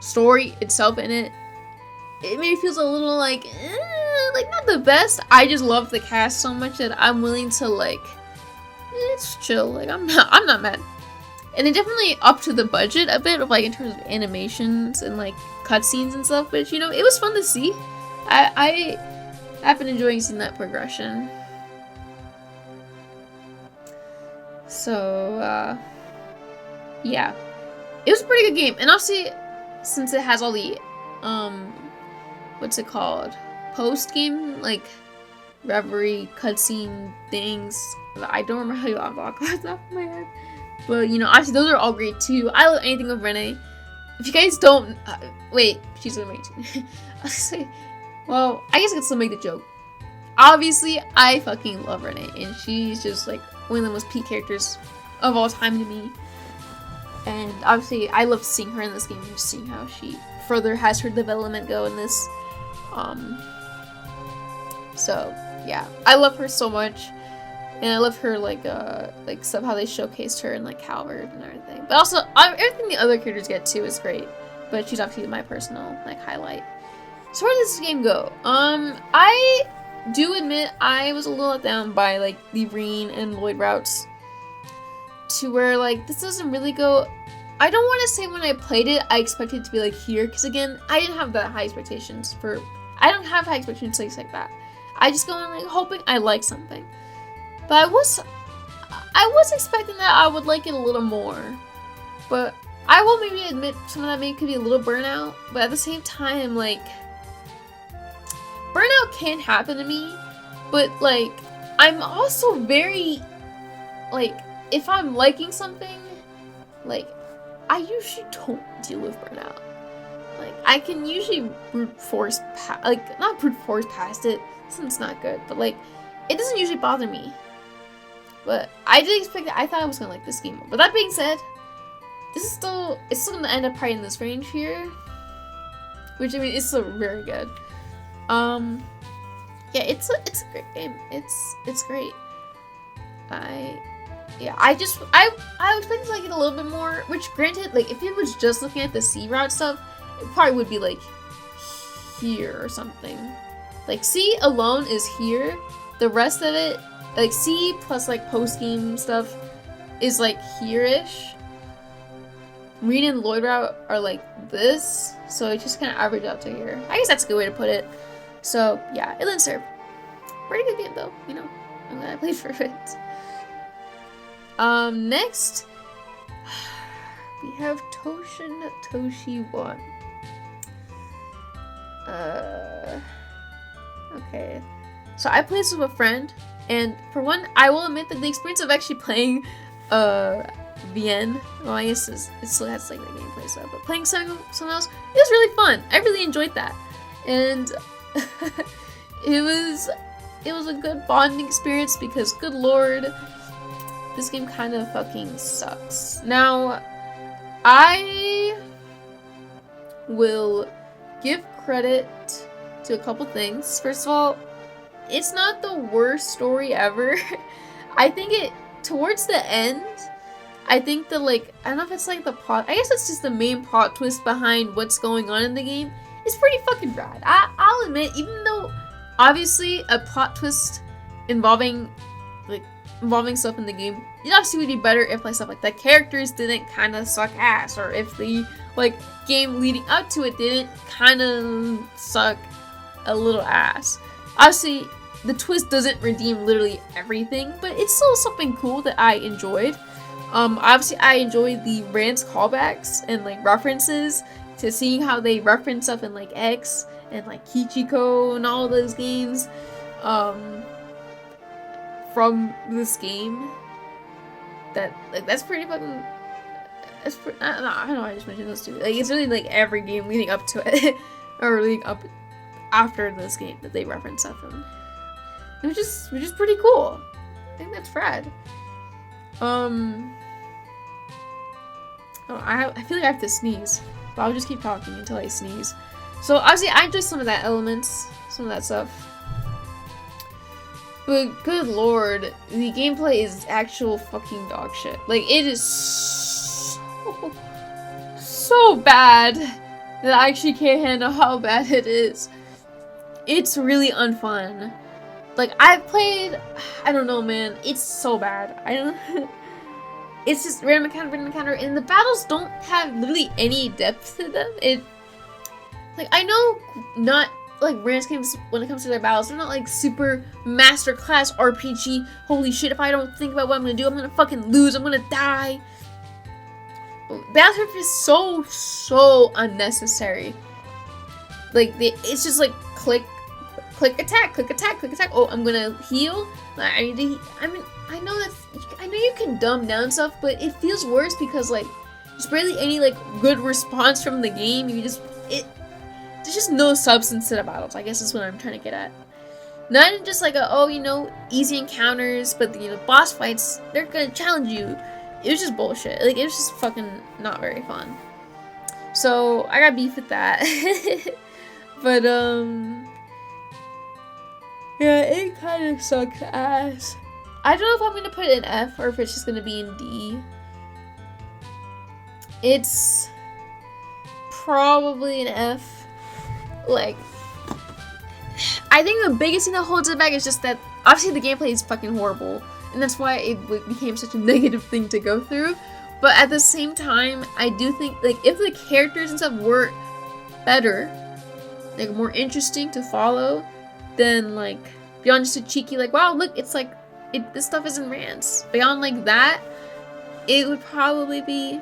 story itself in it, it maybe feels a little, like, not the best, I just love the cast so much that I'm willing to, like, it's chill, like, I'm not mad. And it definitely upped to the budget a bit of, like, in terms of animations and, like, cutscenes and stuff, but, you know, it was fun to see. I've been enjoying seeing that progression. So, yeah. It was a pretty good game, and obviously, since it has all the, what's it called? Post-game, like, reverie, cutscene things. I don't remember how you unlock off the top of my head. But, you know, obviously those are all great too. I love anything with Renee. If you guys don't... wait, she's gonna make it. I was say, well, I guess I can still make the joke. Obviously, I fucking love Renee. And she's just, like, one of the most peak characters of all time to me. And obviously, I love seeing her in this game and just seeing how she further has her development go in this. So, yeah. I love her so much. And I love her, like stuff how they showcased her in, like, Calvert and everything. But also, everything the other characters get, too, is great. But she's obviously my personal, like, highlight. So where does this game go? I do admit I was a little let down by, like, the Reen and Lloyd routes. To where, like, this doesn't really go... I don't want to say when I played it, I expected it to be, like, here. Because, again, I didn't have that high expectations for... I don't have high expectations like that. I just go in, like, hoping I like something. But I was expecting that I would like it a little more. But I will maybe admit some of that maybe could be a little burnout. But at the same time, like, burnout can happen to me. But, like, I'm also very, like, if I'm liking something, like, I usually don't deal with burnout. Like, I can usually brute force, not brute force past it. It's not good. But, like, it doesn't usually bother me. But I did expect that. I thought I was gonna like this game more. But that being said, it's still gonna end up probably in this range here. Which, I mean, it's still very good. Yeah, it's a great game. It's great. I was expecting to like it a little bit more. Which, granted, like, if it was just looking at the Sea Route stuff, it probably would be like here or something. Like, C alone is here. The rest of it, like, C plus, like, post-game stuff is, like, here-ish. Reed and Lloyd route are, like, this. So it just kind of averaged out to here. I guess that's a good way to put it. So, yeah, it didn't serve. Pretty good game, though, you know. I'm glad I played for it. Next, we have Toshin Toshi 1. Okay. So I played this with a friend, and for one, I will admit that the experience of actually playing, VN, well, I guess it still has, like, the gameplay stuff, but playing someone else, it was really fun. I really enjoyed that. And it was a good bonding experience because, good lord, this game kind of fucking sucks. Now, I will give credit to a couple things. First of all, it's not the worst story ever. I think towards the end, I think the, like, I don't know if it's, like, the plot, I guess it's just the main plot twist behind what's going on in the game is pretty fucking rad. I'll admit, even though, obviously, a plot twist involving stuff in the game, it obviously would be better if, like, stuff like the characters didn't kind of suck ass, or if the, like, game leading up to it didn't kind of suck a little ass. Obviously, the twist doesn't redeem literally everything, but it's still something cool that I enjoyed. Obviously, I enjoyed the Rand's callbacks and, like, references to seeing how they reference stuff in, like, X and, like, Kichiko and all those games, from this game. That's pretty fucking, I know I just mentioned those two. Like, it's really like every game leading up to it, or leading up after this game that they reference them. Which is pretty cool. I think that's rad. Oh, I feel like I have to sneeze, but I'll just keep talking until I sneeze. So obviously I enjoy some of that elements, some of that stuff. But good lord, the gameplay is actual fucking dog shit. Like, it is so bad that I actually can't handle how bad it is. It's really unfun. Like, I've played, I don't know, man. It's so bad. I don't. It's just random encounter, and the battles don't have literally any depth to them. Like, I know not like random games when it comes to their battles, they're not like super masterclass RPG. Holy shit! If I don't think about what I'm gonna do, I'm gonna fucking lose. I'm gonna die. Battle is so unnecessary. Like, it's just like click, attack, click, attack, click, attack. Oh, I'm gonna heal. I need to. I know you can dumb down stuff, but it feels worse because like there's barely any like good response from the game. There's just no substance to the battles. I guess is what I'm trying to get at. Not just like easy encounters, but the boss fights, they're gonna challenge you. It was just bullshit. Like, it was just fucking not very fun. So I got beef with that. But yeah, it kind of sucks ass. I don't know if I'm gonna put it in F or if it's just gonna be in D. It's probably an F. Like, I think the biggest thing that holds it back is just that obviously the gameplay is fucking horrible, and that's why it became such a negative thing to go through. But at the same time, I do think like if the characters and stuff were better, like more interesting to follow, then like beyond just a cheeky like, wow, look, it's like this stuff isn't rants. Beyond like that, it would probably be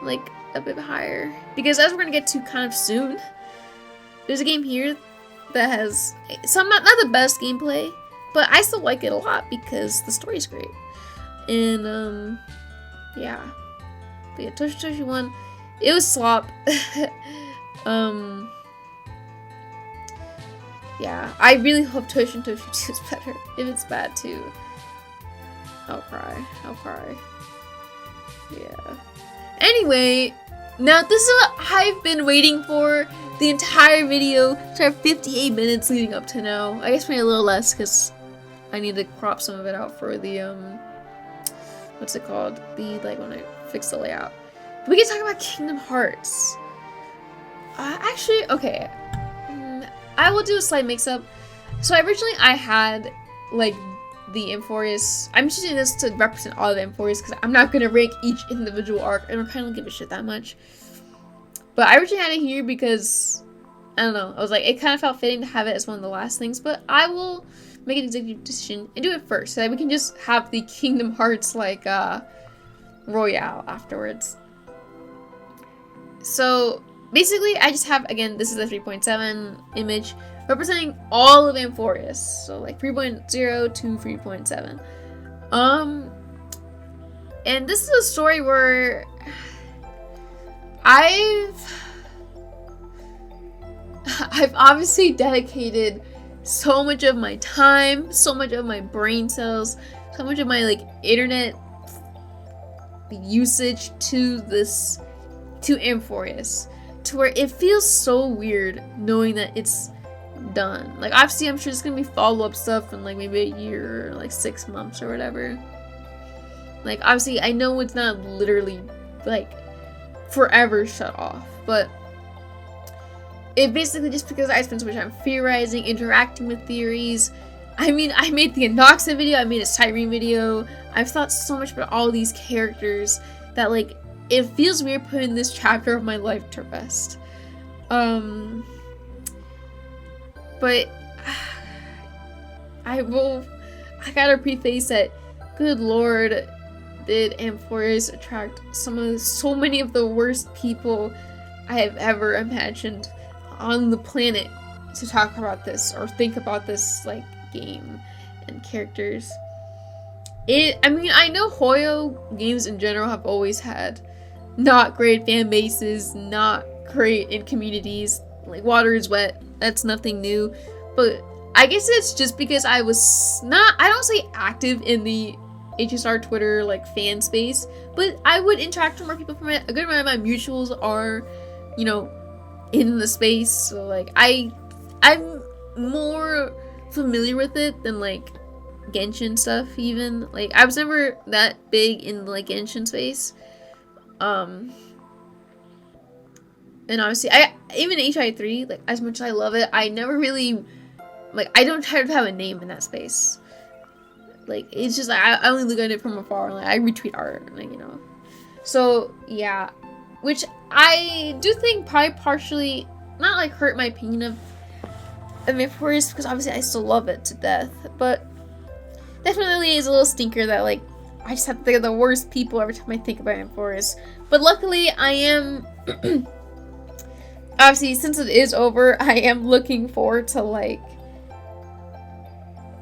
like a bit higher, because as we're gonna get to kind of soon, there's a game here that has some not the best gameplay, but I still like it a lot because the story's great. And yeah. But yeah, Toshi Toshi 1, it was slop. Yeah, I really hope Toshi and Toshi 2 is better. If it's bad too, I'll cry. Yeah. Anyway, now this is what I've been waiting for the entire video. So I have 58 minutes leading up to now. I guess maybe a little less because I need to crop some of it out for the what's it called? Like when I fix the layout. But we can talk about Kingdom Hearts. Actually, okay. I will do a slight mix-up. So originally I had like the Amphorius. I'm just using this to represent all of the Amphorius because I'm not gonna rank each individual arc. I kind of don't give a shit that much. But I originally had it here because I don't know. I was like, it kind of felt fitting to have it as one of the last things. But I will make an executive decision and do it first, so that we can just have the Kingdom Hearts like Royale afterwards. So basically, I just have, again, this is the 3.7 image representing all of Amphorius. So like 3.0 to 3.7. And this is a story where I've obviously dedicated so much of my time, so much of my brain cells, so much of my like internet usage to Amphorius, to where it feels so weird knowing that it's done. Like, obviously I'm sure there's gonna be follow-up stuff in like maybe a year or like 6 months or whatever. Like, obviously I know it's not literally like forever shut off, but it basically just because I spent so much time theorizing, interacting with theories. I mean, I made the Anoxa video, I made a Cyrene video. I've thought so much about all these characters that like it feels weird putting this chapter of my life to rest. But I gotta preface that, good lord, did Amphorius attract so many of the worst people I have ever imagined on the planet to talk about this or think about this like game and characters. I mean, I know Hoyo games in general have always had not great fan bases, not great in communities. Like, water is wet. That's nothing new. But I guess it's just because I was not, I don't say active in the HSR Twitter, like, fan space, but I would interact with more people from it. A good amount of my mutuals are, you know, in the space. So, like, I'm more familiar with it than, like, Genshin stuff, even. Like, I was never that big in, like, Genshin space. And obviously, even HI3, like, as much as I love it, I never really, like, I don't try to have a name in that space. Like, it's just, like, I only look at it from afar, and, like, I retweet art, like, you know. So, yeah. Which I do think probably partially, not, like, hurt my opinion of Forest, because obviously I still love it to death, but definitely is a little stinker that, like, I just have to think of the worst people every time I think about Forest. But luckily, I am obviously, since it is over, I am looking forward to, like,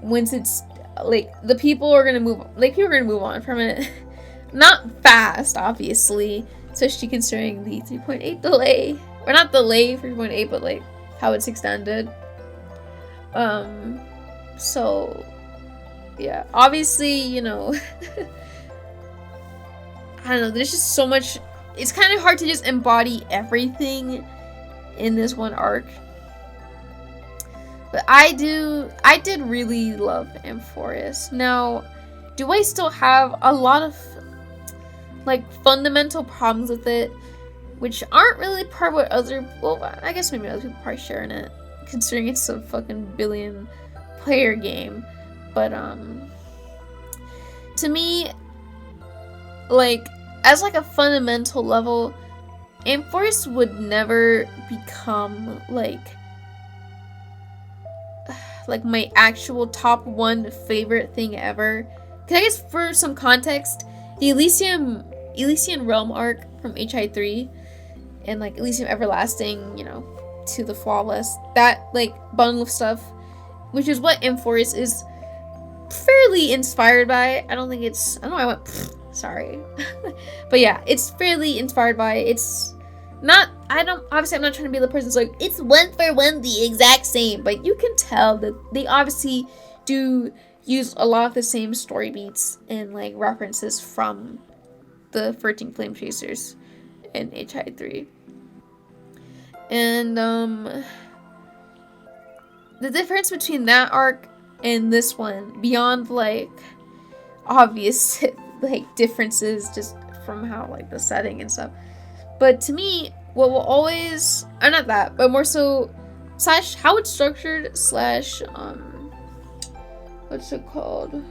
once it's, like, the people are gonna move, like, people are gonna move on from it. Not fast, obviously, especially considering the 3.8 delay, or not delay for 3.8, but, like, how it's extended. So, yeah, obviously, you know, I don't know, there's just so much, it's kind of hard to just embody everything in this one arc. But I did really love Amphoris. Now, do I still have a lot of, like, fundamental problems with it, which aren't really part of what other, well, I guess maybe other people probably share in it, considering it's a fucking billion player game. But, to me, like, as, like, a fundamental level, Amphoris would never become, like, my actual top one favorite thing ever. Cause I guess for some context, the Elysian Realm arc from HI3 and, like, Elysium Everlasting, you know, to the Flawless, that, like, bundle of stuff, which is what Amphoris is fairly inspired by. I don't think it's, I don't know, I went, sorry. But yeah, it's fairly inspired by, it's not, obviously I'm not trying to be the person who's like, it's one for one the exact same, but you can tell that they obviously do use a lot of the same story beats and, like, references from the 13 Flame Chasers in HI3. And, the difference between that arc and this one, beyond, like, obvious, like, differences just from how, like, the setting and stuff, but to me, what will always, or not that, but more so, slash, how it's structured, slash, what's it called?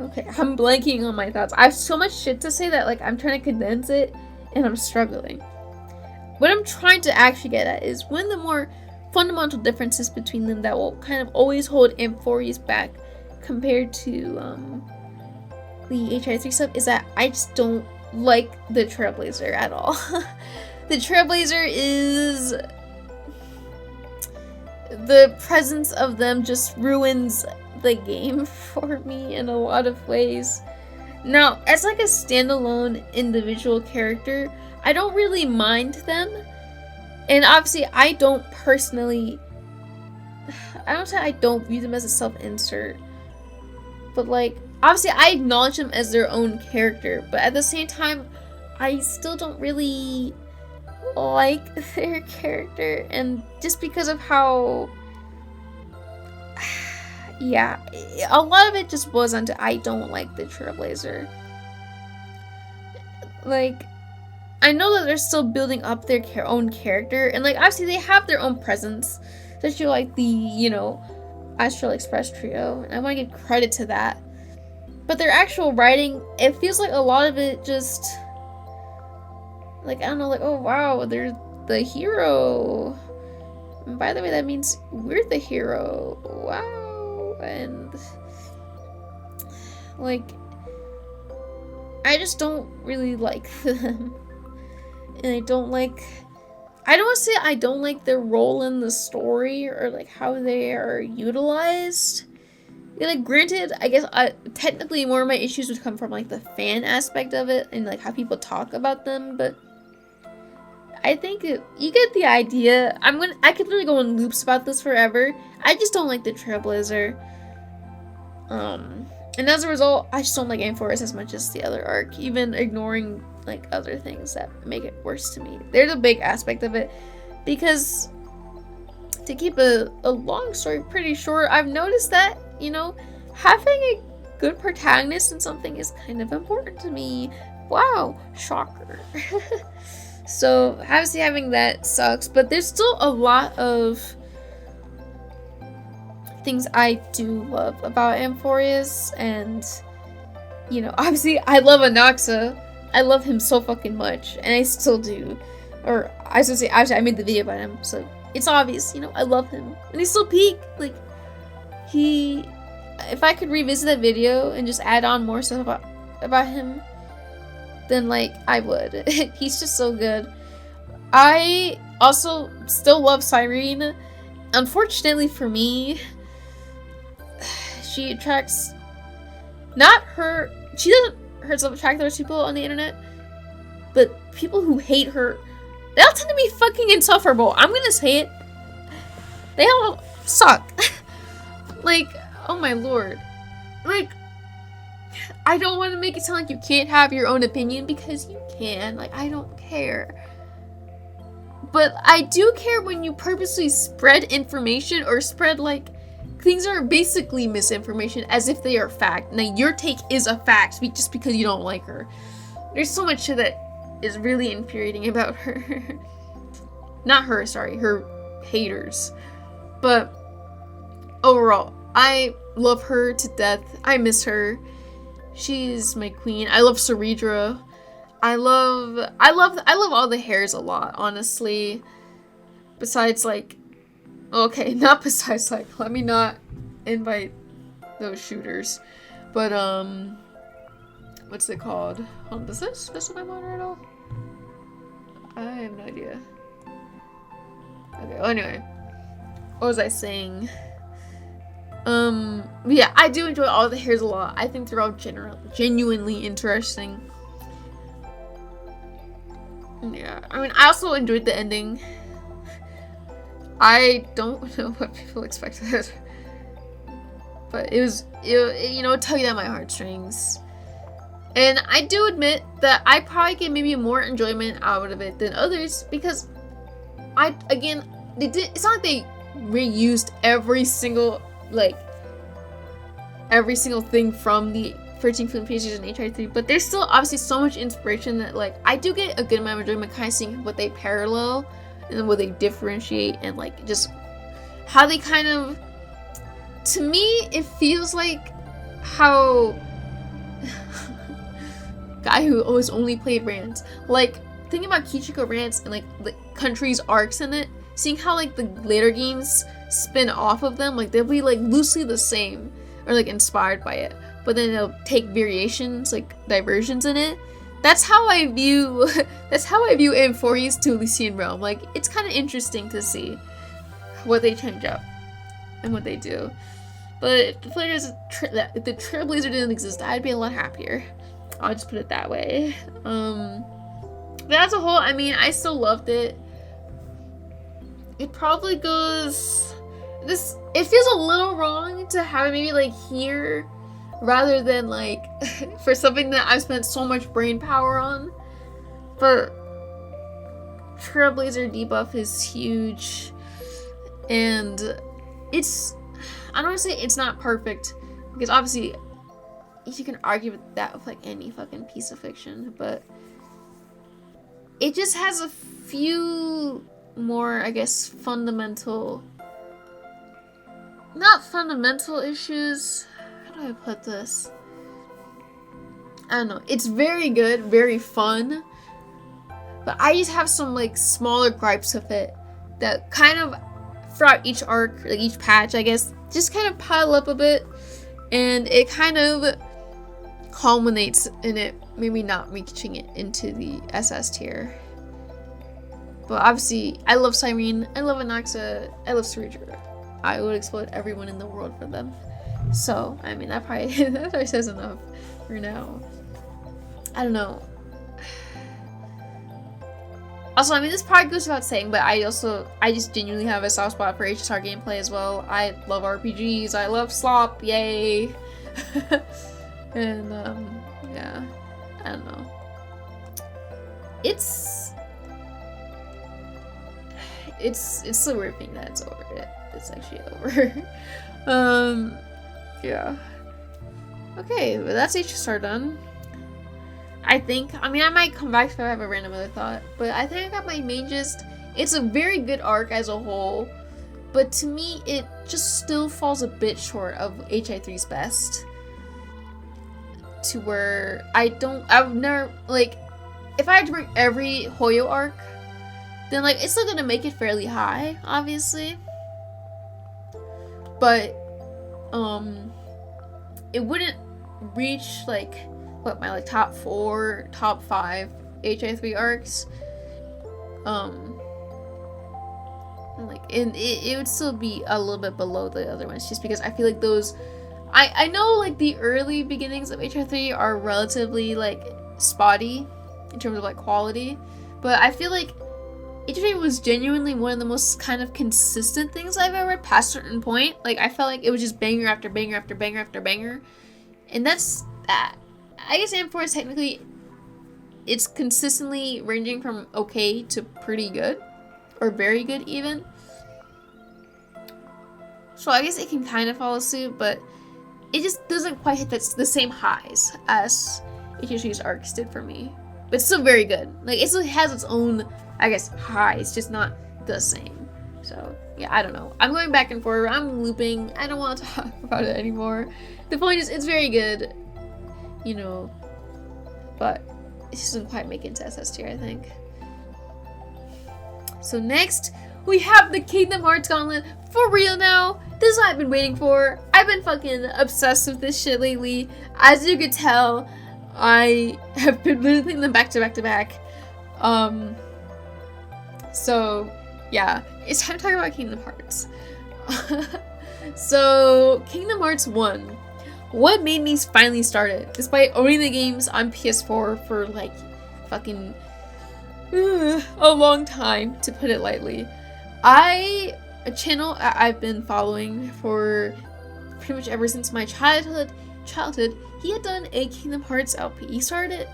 Okay, I'm blanking on my thoughts. I have so much shit to say that, like, I'm trying to condense it, and I'm struggling. What I'm trying to actually get at is one of the more fundamental differences between them that will kind of always hold Amphoris back compared to, the HI3 stuff, is that I just don't like the Trailblazer at all. The Trailblazer is, the presence of them just ruins the game for me in a lot of ways. Now, as, like, a standalone individual character, I don't really mind them, and obviously I don't personally, I don't say I don't view them as a self-insert, but, like, obviously I acknowledge them as their own character, but at the same time, I still don't really like their character, and just because of how, yeah, a lot of it just boils down to I don't like the Trailblazer. Like, I know that they're still building up their own character, and, like, obviously they have their own presence, especially, like, the, you know, Astral Express trio, and I want to give credit to that. But their actual writing, it feels like a lot of it just, like, I don't know, like, oh wow, they're the hero. And by the way, that means we're the hero. Wow. And, like, I just don't really like them. And I don't want to say I don't like their role in the story or, like, how they are utilized. like, granted, I guess technically more of my issues would come from like the fan aspect of it and like how people talk about them, but I think you get the idea. I could really go in loops about this forever. I just don't like the Trailblazer. And as a result, I just don't like Amphoris as much as the other arc, even ignoring like other things that make it worse to me. They're the big aspect of it, because to keep a long story pretty short, I've noticed that, you know, having a good protagonist in something is kind of important to me. Wow, shocker. So obviously having that sucks, but there's still a lot of things I do love about Amphorius, and you know, obviously I love Anaxa. I love him so fucking much, and I still do. Or I should say, actually, I made the video about him, so it's obvious, you know, I love him, and he's still peak. Like, if I could revisit that video and just add on more stuff about him, then like I would. He's just so good. I also still love Cyrene. Unfortunately for me, she attracts she doesn't herself attract those people on the internet, but people who hate her, they all tend to be fucking insufferable. I'm gonna say it. They all suck. Like, oh my lord. Like, I don't want to make it sound like you can't have your own opinion, because you can. Like, I don't care. But I do care when you purposely spread information or spread, like, things that are basically misinformation as if they are fact. Now, your take is a fact just because you don't like her. There's so much shit that is really infuriating about her. Not her, sorry. Her haters. But overall, I love her to death. I miss her. She's my queen. I love Ceredra. I love all the hairs a lot, honestly. Besides, like, okay, not besides, like, let me not invite those shooters. But, what's it called? Does this specify monitor at all? I have no idea. Okay, well, anyway. What was I saying? Yeah, I do enjoy all the hairs a lot. I think they're all genuinely interesting. Yeah, I mean, I also enjoyed the ending. I don't know what people expected, but it you know, tug at my heartstrings. And I do admit that I probably get maybe more enjoyment out of it than others, because it's not like they reused every single thing from the 13 film pages in HI3, but there's still obviously so much inspiration that, like, I do get a good amount of enjoyment kind of seeing what they parallel and what they differentiate, and like just how they kind of, to me, it feels like how guy who always only played rants, like thinking about Kichiko rants and like the country's arcs in it, seeing how like the later games spin off of them, like they'll be like loosely the same or like inspired by it, but then they'll take variations, like diversions in it. That's how I view Amphorius to Elysian Realm. Like, it's kind of interesting to see what they change up and what they do. But if the Trailblazer didn't exist, I'd be a lot happier. I'll just put it that way. But as a whole, I mean, I still loved it. It probably goes... It feels a little wrong to have it maybe, like, here, rather than, like, for something that I've spent so much brain power on. But Trailblazer debuff is huge. And it's... I don't want to say it's not perfect, because obviously you can argue with that with, like, any fucking piece of fiction, but it just has a few more, I guess, fundamental... Not fundamental issues. How do I put this? I don't know. It's very good, very fun. But I just have some, like, smaller gripes with it that kind of, throughout each arc, like each patch, I guess, just kind of pile up a bit. And it kind of culminates in it maybe not reaching it into the SS tier. But obviously, I love Cyrene, I love Anaxa, I love Ceredra. I would explode everyone in the world for them. So, I mean, that probably that probably says enough for now. I don't know. Also, I mean, this probably goes without saying, but I just genuinely have a soft spot for HSR gameplay as well. I love RPGs. I love slop. Yay. And, yeah. I don't know. It's the weird thing that it's over. It's actually over. Yeah. Okay, but that's HSR done. I mean, I might come back if I have a random other thought, but I think I got my main gist. It's a very good arc as a whole, but to me, it just still falls a bit short of HI3's best. To where I've never, like, if I had to bring every Hoyo arc, then, like, it's still gonna make it fairly high, obviously. But, it wouldn't reach, like, what, my, like, top 4, top 5 HI3 arcs. And it would still be a little bit below the other ones, just because I feel like those, I know, like, the early beginnings of HI3 are relatively, like, spotty in terms of, like, quality, but I feel like HI3 was genuinely one of the most kind of consistent things I've ever read past a certain point. Like, I felt like it was just banger after banger after banger after banger, and that's that. I guess AM4 is technically, it's consistently ranging from okay to pretty good, or very good even. So I guess it can kind of follow suit, but it just doesn't quite hit the same highs as HI3's arcs did for me. But it's still very good. Like, it still has its own, I guess, highs, just not the same. So, yeah, I don't know. I'm going back and forth. I'm looping. I don't want to talk about it anymore. The point is, it's very good. You know, but it doesn't quite make it into SS tier, I think. So next, we have the Kingdom Hearts Gauntlet. For real now, this is what I've been waiting for. I've been fucking obsessed with this shit lately. As you could tell, I have been literally playing them back to back to back. So, yeah, it's time to talk about Kingdom Hearts. So, Kingdom Hearts 1. What made me finally start it, despite owning the games on PS4 for, like, fucking a long time, to put it lightly. A channel I've been following for pretty much ever since my childhood, he had done a Kingdom Hearts LP. He started it,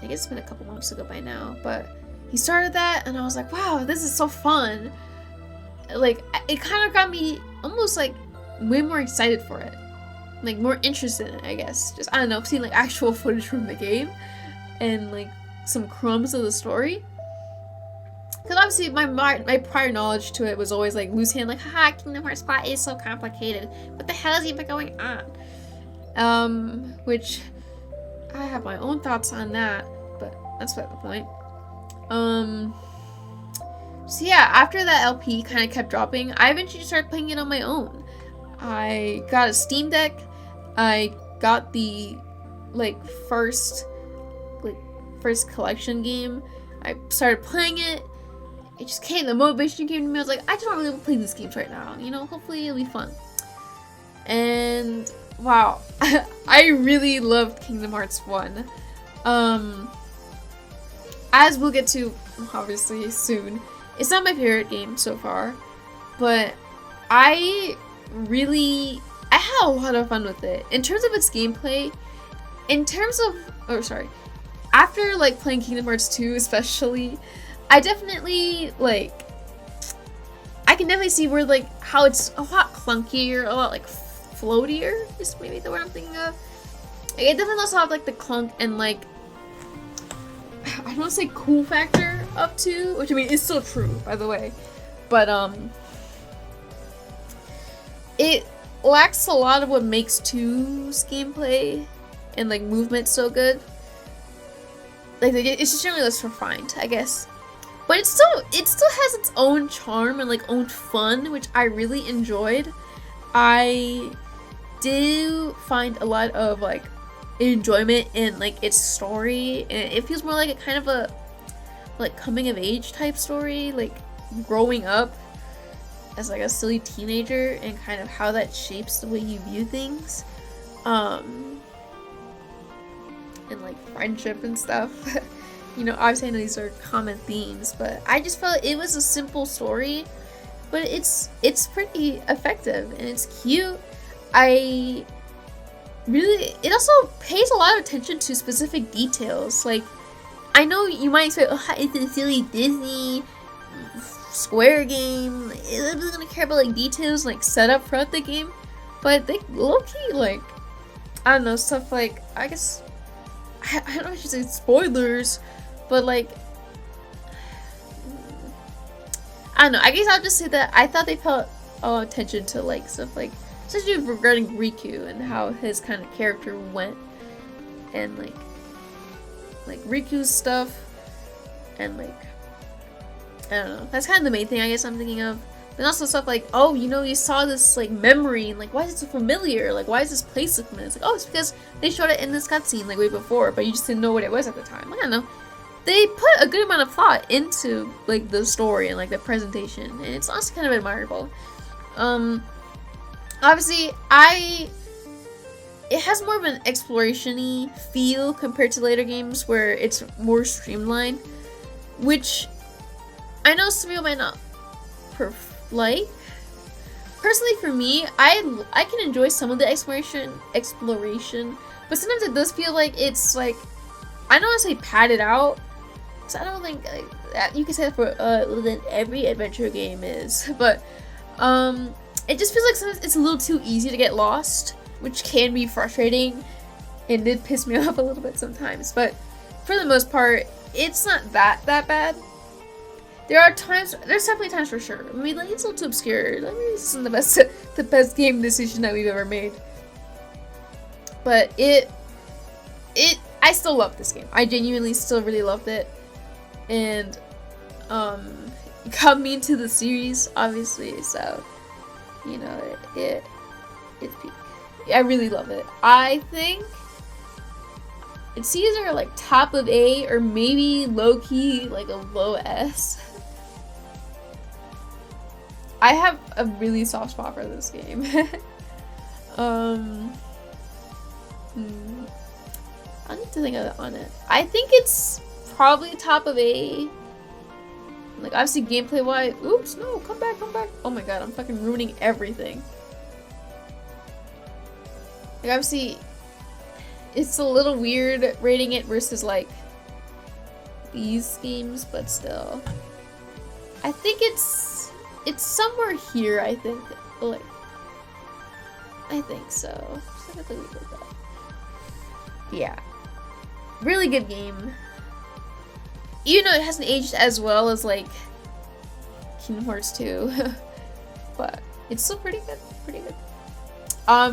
I guess it's been a couple months ago by now, but he started that, and I was like, wow, this is so fun. Like, it kind of got me almost, like, way more excited for it. Like, more interested in it, I guess. Just, I don't know, seeing, like, actual footage from the game and, like, some crumbs of the story. Because obviously my prior knowledge to it was always, like, loose hand, like, haha, Kingdom Hearts plot is so complicated. What the hell is even going on? Which I have my own thoughts on that, but that's not the point. So yeah, after that LP kind of kept dropping, I eventually started playing it on my own. I got a Steam Deck. I got the, like, first collection game. I started playing it. It just came, the motivation came to me. I was like, I just don't really want to play these games right now. You know, hopefully it'll be fun. And wow, I really loved Kingdom Hearts 1. As we'll get to obviously soon, it's not my favorite game so far, but I had a lot of fun with it. In terms of its gameplay, after, like, playing Kingdom Hearts 2 especially, I definitely, like, I can definitely see where, like, how it's a lot clunkier, a lot, like, floatier is maybe the word I'm thinking of. Like, it definitely also have, like, the clunk and, like, I don't want to say cool factor up to, which, I mean, is still true, by the way, but, it lacks a lot of what makes 2's gameplay and, like, movement so good. Like, it's just generally less refined, I guess. But it still has its own charm and, like, own fun, which I really enjoyed. I do find a lot of, like, enjoyment in, like, its story, and it feels more like a kind of a, like, coming of age type story, like, growing up. as like a silly teenager and kind of how that shapes the way you view things. And like friendship and stuff. You know, obviously I know these are common themes, but I just felt it was a simple story, but it's pretty effective and it's cute. It also pays a lot of attention to specific details. Like, I know you might say, oh, it's a silly Disney Square game. It's really gonna care about like details, like setup throughout the game, but they low-key, like, I don't know, stuff like, I guess, I don't know if I should say spoilers, but like, I don't know, I guess I'll just say that I thought they paid attention to like stuff like, especially regarding Riku and how his kind of character went, and like Riku's stuff, and like, I don't know, that's kind of the main thing I guess I'm thinking of. But also stuff like, oh, you know, you saw this like memory and like, why is it so familiar? Like, why is this place so familiar? It's like, oh, it's because they showed it in this cutscene like way before, but you just didn't know what it was at the time. I don't know. They put a good amount of thought into like the story and like the presentation, and it's honestly kind of admirable. Obviously, it has more of an exploration-y feel compared to later games where it's more streamlined, which I know some people might not like. Personally, for me, I can enjoy some of the exploration, but sometimes it does feel like it's like, I don't want to say padded out, because I don't think that you can say that for every adventure game is, but it just feels like sometimes it's a little too easy to get lost, which can be frustrating and did piss me off a little bit sometimes. But for the most part, it's not that bad. There's definitely times for sure. I mean, like, it's a little too obscure. Like, maybe this isn't the best game decision that we've ever made. But I still love this game. I genuinely still really loved it. And, it got me into the series, obviously, so, you know, it's peak. I really love it. I think it's either like top of A or maybe low-key like a low S. I have a really soft spot for this game. I need to think on it. I think it's probably top of A. Like, obviously gameplay wise. Oops, no, come back. Oh my god, I'm fucking ruining everything. Like, obviously, it's a little weird rating it versus like these games, but still, I think it's somewhere here. I think, like, I think so. Yeah, really good game. Even though it hasn't aged as well as like Kingdom Hearts 2, but it's still pretty good.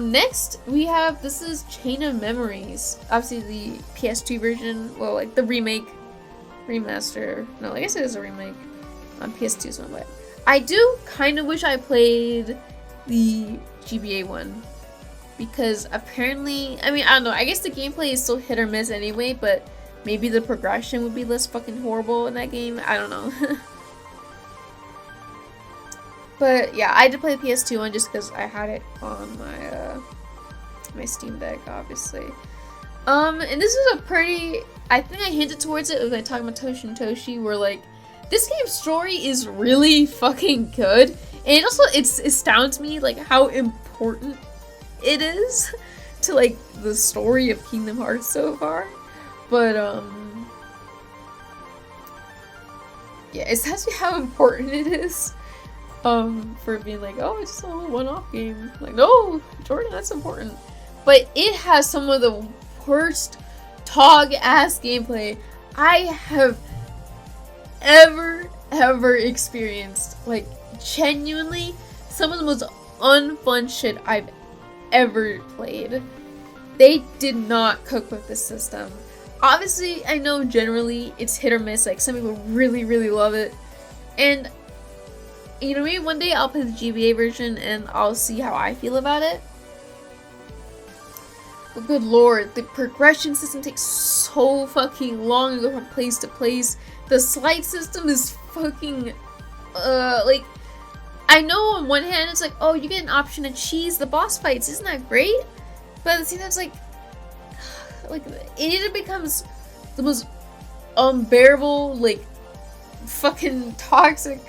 Next we have, this is Chain of Memories. Obviously the PS2 version, well, like the remaster. No, I guess it is a remake on PS2 somewhat. I do kind of wish I played the GBA one, because apparently, I mean, I don't know, I guess the gameplay is still hit or miss anyway, but maybe the progression would be less fucking horrible in that game. I don't know. But yeah, I did play the PS2 one just because I had it on my Steam Deck, obviously. And this is a pretty, I think I hinted towards it when I talked about Toshi and Toshi, where like, this game's story is really fucking good. And it also, it astounds me like how important it is to like the story of Kingdom Hearts so far. But yeah, it tells me how important it is. For being like, oh, it's just a little one-off game. Like, no, Jordan, that's important. But it has some of the worst tog-ass gameplay I have ever experienced. Like, genuinely, some of the most unfun shit I've ever played. They did not cook with this system. Obviously, I know generally it's hit or miss. Like, some people really love it. And you know, maybe one day I'll play the GBA version and I'll see how I feel about it. But good lord, the progression system takes so fucking long to go from place to place. The slide system is fucking, like, I know on one hand it's like, oh, you get an option to cheese the boss fights, isn't that great? But at the same time, it's like it either becomes the most unbearable, like, fucking toxic,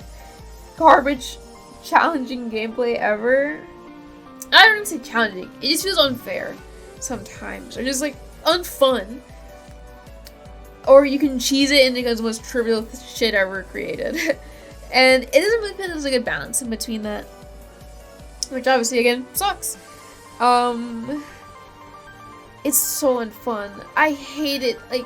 garbage, challenging gameplay ever. I don't even say challenging. It just feels unfair sometimes, or just like unfun. Or you can cheese it and it becomes the most trivial shit ever created. And it doesn't really feel like there's a good balance in between that, which obviously again sucks. It's so unfun. I hate it. Like,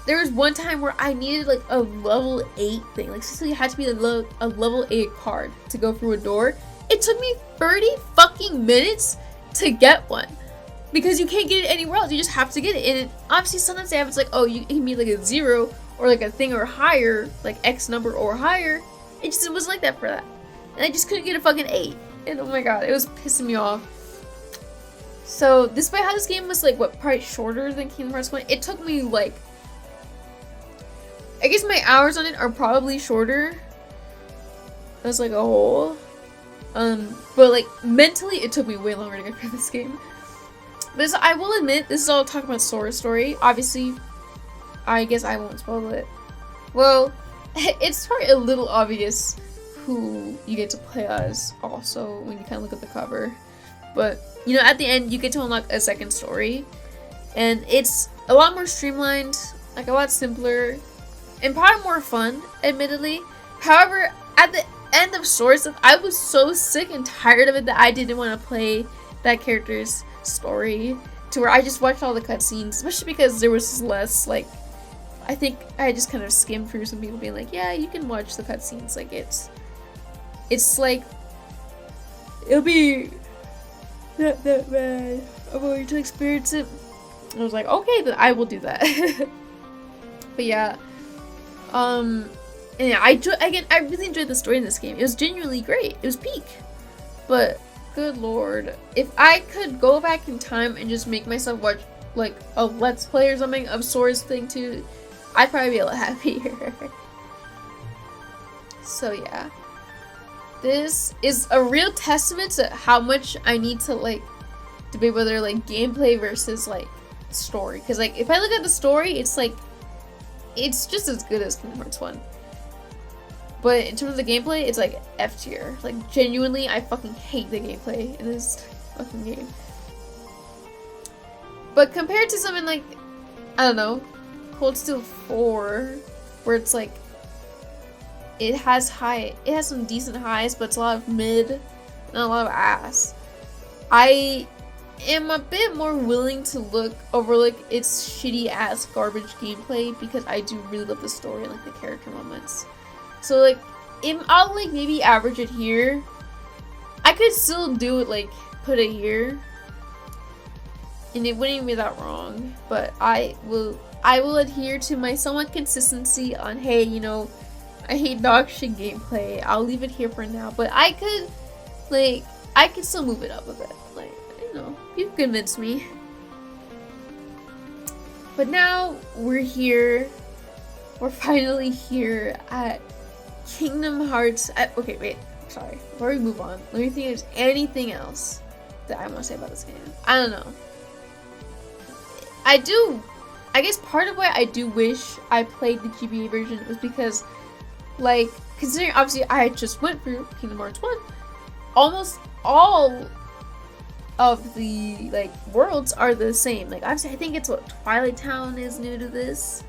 there was one time where I needed like a level 8 thing. Like, seriously, it had to be a level 8 card to go through a door. It took me 30 fucking minutes to get one. Because you can't get it anywhere else. You just have to get it. And obviously sometimes they have, it's like, oh, you can be like a 0 or like a thing or higher, like X number or higher. It wasn't like that for that. And I just couldn't get a fucking 8. And oh my god, it was pissing me off. So, despite how this game was like, what, probably shorter than Kingdom Hearts 1, it took me like, I guess my hours on it are probably shorter as like a whole. But like mentally it took me way longer to get through this game. But I will admit, this is all talking about Sora's story. Obviously, I guess I won't spoil it. Well, it's probably a little obvious who you get to play as also when you kind of look at the cover. But, you know, at the end, you get to unlock a second story. And it's a lot more streamlined, like a lot simpler, and probably more fun, admittedly. However, at the end of Sora's, I was so sick and tired of it that I didn't want to play that character's story, to where I just watched all the cutscenes, especially because there was less, like, I think I just kind of skimmed through some people being like, yeah, you can watch the cutscenes, like, it's like, it'll be not that bad. I'm going to experience it. I was like, okay, then I will do that. But yeah, and yeah, I really enjoyed the story in this game. It was genuinely great. It was peak. But good lord, if I could go back in time and just make myself watch like a Let's Play or something of Sora's thing too, I'd probably be a lot happier. So yeah, this is a real testament to how much I need to like debate whether like gameplay versus like story. Because like if I look at the story, it's like it's just as good as Kingdom Hearts 1. But in terms of the gameplay, it's like F tier. Like genuinely, I fucking hate the gameplay in this fucking game. But compared to something like, I don't know, Cold Steel 4, where it's like it has some decent highs, but it's a lot of mid and a lot of ass. I am a bit more willing to overlook its shitty ass garbage gameplay because I do really love the story and like the character moments. So like, I'll like maybe average it here. I could still do it like put it here, and it wouldn't even be that wrong. But I will adhere to my somewhat consistency on, hey, you know, I hate dog shit gameplay. I'll leave it here for now. But I could still move it up a bit. Like, you know, you've convinced me. But now we're here. We're finally here at Kingdom Hearts. Okay, wait. Sorry. Before we move on, let me think if there's anything else that I want to say about this game. I don't know. I guess part of why I do wish I played the GBA version was because, like, considering obviously I just went through Kingdom Hearts 1, almost all of the, like, worlds are the same. Like, obviously I think it's what Twilight Town is new to this,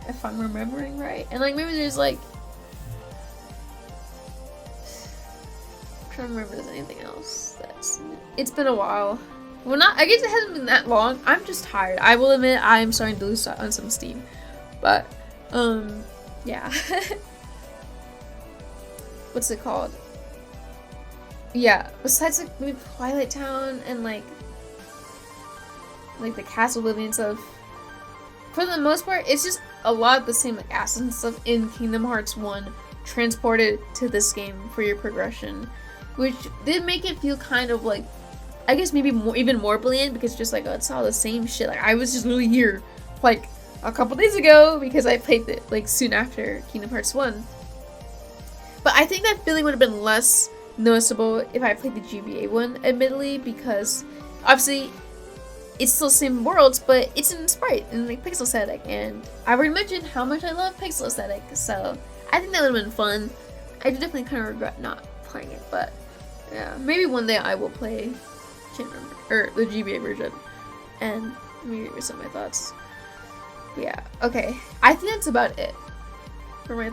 if I'm remembering right. And, like, maybe there's, like, I'm trying to remember if there's anything else it's been a while. Well, I guess it hasn't been that long. I'm just tired. I will admit I'm starting to lose on some steam. But, yeah. What's it called? Yeah, besides like maybe Twilight Town and like the Castle Living and stuff, for the most part, it's just a lot of the same like assets and stuff in Kingdom Hearts 1 transported to this game for your progression, which did make it feel kind of like, I guess maybe even more bland, because just like, oh, it's all the same shit. Like, I was just really here like a couple days ago because I played it like soon after Kingdom Hearts 1. But I think that feeling would have been less noticeable if I played the GBA one, admittedly, because obviously it's still the same worlds, but it's in sprite and like pixel aesthetic, and I already mentioned how much I love pixel aesthetic, so I think that would have been fun. I do definitely kind of regret not playing it, but yeah, maybe one day I will play, can't remember, or the GBA version, and maybe give some of my thoughts. But yeah, okay, I think that's about it for my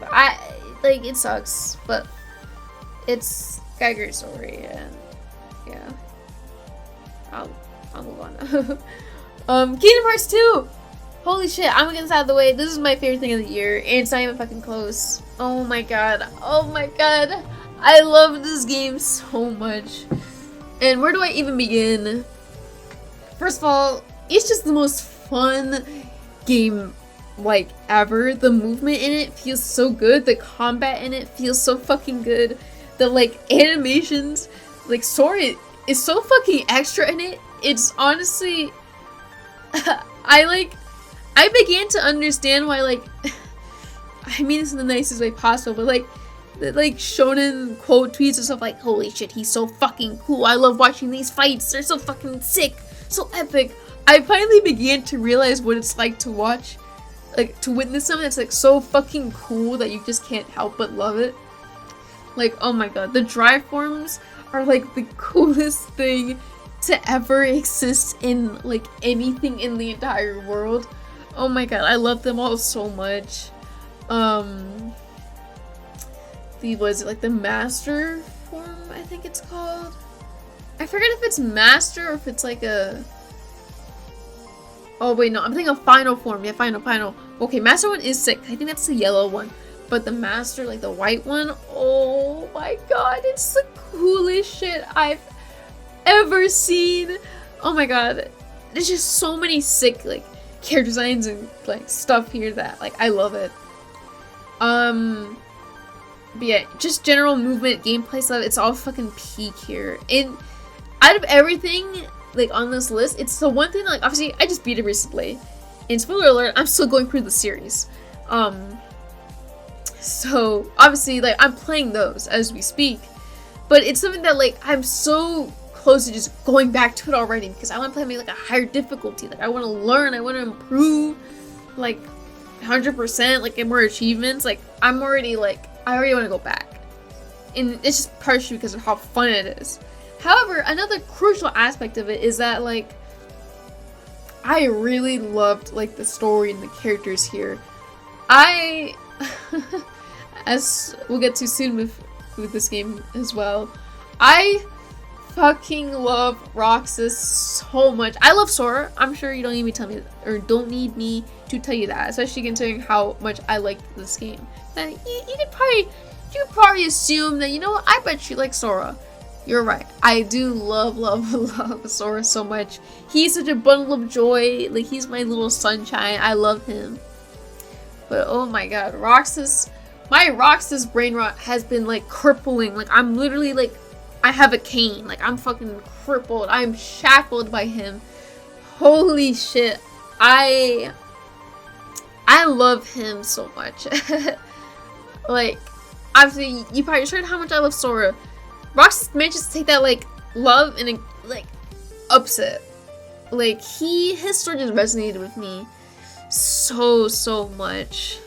like, it sucks, but it's got a great story, and yeah, I'll move on. Kingdom Hearts 2! Holy shit, I'm gonna get this out of the way. This is my favorite thing of the year, and it's not even fucking close. Oh my god. I love this game so much. And where do I even begin? First of all, it's just the most fun game, like, ever. The movement in it feels so good. The combat in it feels so fucking good. The, like, animations, like, Sora is so fucking extra in it. It's honestly, I began to understand why, like, I mean this in the nicest way possible, but like, the, like, shonen quote tweets and stuff like, holy shit, he's so fucking cool, I love watching these fights, they're so fucking sick, so epic. I finally began to realize what it's like to watch, like, to witness something that's, like, so fucking cool that you just can't help but love it. Like, oh my god, the dry forms are, like, the coolest thing to ever exist in, like, anything in the entire world. Oh my god, I love them all so much. Was it like the master form, I think it's called? I forget if it's master or if it's like a... Oh wait, no, I'm thinking of final form. Yeah, final. Okay, master one is sick. I think that's the yellow one. But the master, like the white one, oh my god, it's the coolest shit I've ever seen. Oh my god, there's just so many sick, like, character designs and, like, stuff here that, like, I love it. But yeah, just general movement, gameplay stuff, it's all fucking peak here. And out of everything, like, on this list, it's the one thing that, like, obviously, I just beat it recently. And spoiler alert, I'm still going through the series. So, obviously, like, I'm playing those as we speak. But it's something that, like, I'm so close to just going back to it already, because I want to play maybe, like, a higher difficulty. Like, I want to learn, I want to improve, like, 100%, like, get more achievements. Like, I already want to go back. And it's just partially because of how fun it is. However, another crucial aspect of it is that, like, I really loved, like, the story and the characters here. As we'll get to soon with this game as well, I fucking love Roxas so much. I love Sora. I'm sure you don't need me to tell me, or don't need me to tell you that, especially considering how much I like this game. Then you could probably assume that, you know what, I bet you like Sora. You're right. I do love Sora so much. He's such a bundle of joy. Like, he's my little sunshine. I love him. But oh my god, Roxas, my Roxas brain rot has been, like, crippling. Like, I'm literally, like, I have a cane. Like, I'm fucking crippled. I'm shackled by him. Holy shit. I love him so much. Like, obviously, you probably just heard how much I love Sora. Roxas manages to take that, like, love and, like, ups it. Like, his story just resonated with me so much.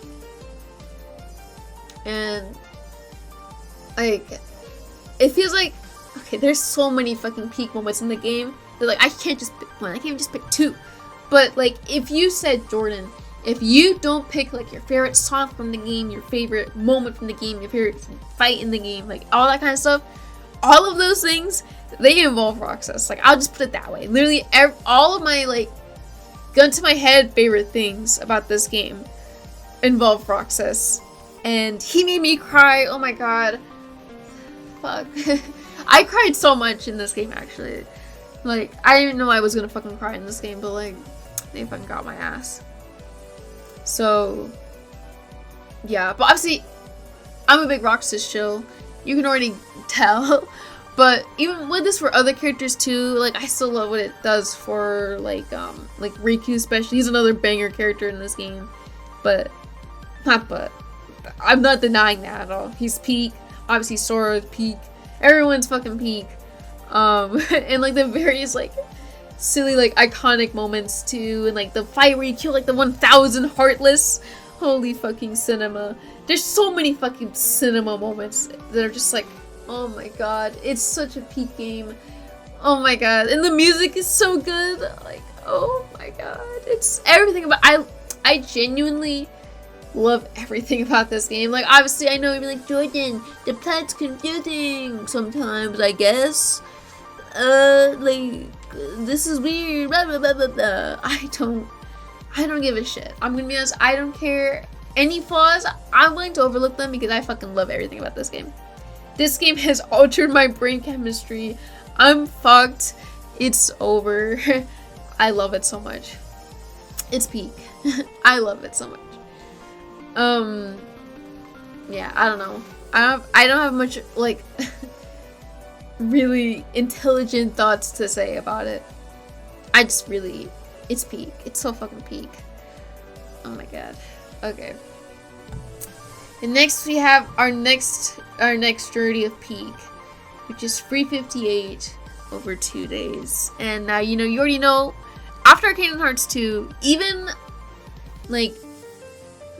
And, like, it feels like, okay, there's so many fucking peak moments in the game that, like, I can't just pick one. I can't even just pick two. But, like, if you said, Jordan, if you don't pick, like, your favorite song from the game, your favorite moment from the game, your favorite fight in the game, like, all that kind of stuff, all of those things, they involve Roxas. Like, I'll just put it that way. Literally, all of my, like, gun to my head favorite things about this game involve Roxas. And he made me cry. Oh my god. Fuck. I cried so much in this game, actually. Like, I didn't know I was gonna fucking cry in this game, but, like, they fucking got my ass. So, yeah. But obviously, I'm a big Roxas shill. You can already tell. But even with this for other characters too, like, I still love what it does for, like Riku especially. He's another banger character in this game. I'm not denying that at all. He's peak. obviously Sora's peak, everyone's fucking peak, and like the various like silly like iconic moments too, and like the fight where you kill like the 1,000 Heartless. Holy fucking cinema. There's so many fucking cinema moments that are just like, oh my god, it's such a peak game. Oh my god, and the music is so good. Like, oh my god, it's everything about. I genuinely love everything about this game. Like, obviously, I know you'd be like, Jordan, the plot's confusing sometimes, I guess. Like, this is weird. Blah blah blah blah blah. I don't give a shit. I'm gonna be honest. I don't care. Any flaws, I'm willing to overlook them because I fucking love everything about this game. This game has altered my brain chemistry. I'm fucked. It's over. I love it so much. It's peak. I love it so much. Yeah, I don't know. I don't have much like really intelligent thoughts to say about it. I just really, it's peak. It's so fucking peak. Oh my god. Okay. And next we have our next journey of peak, which is 358 over 2 days. And you know, you already know, after Kingdom Hearts 2, even like,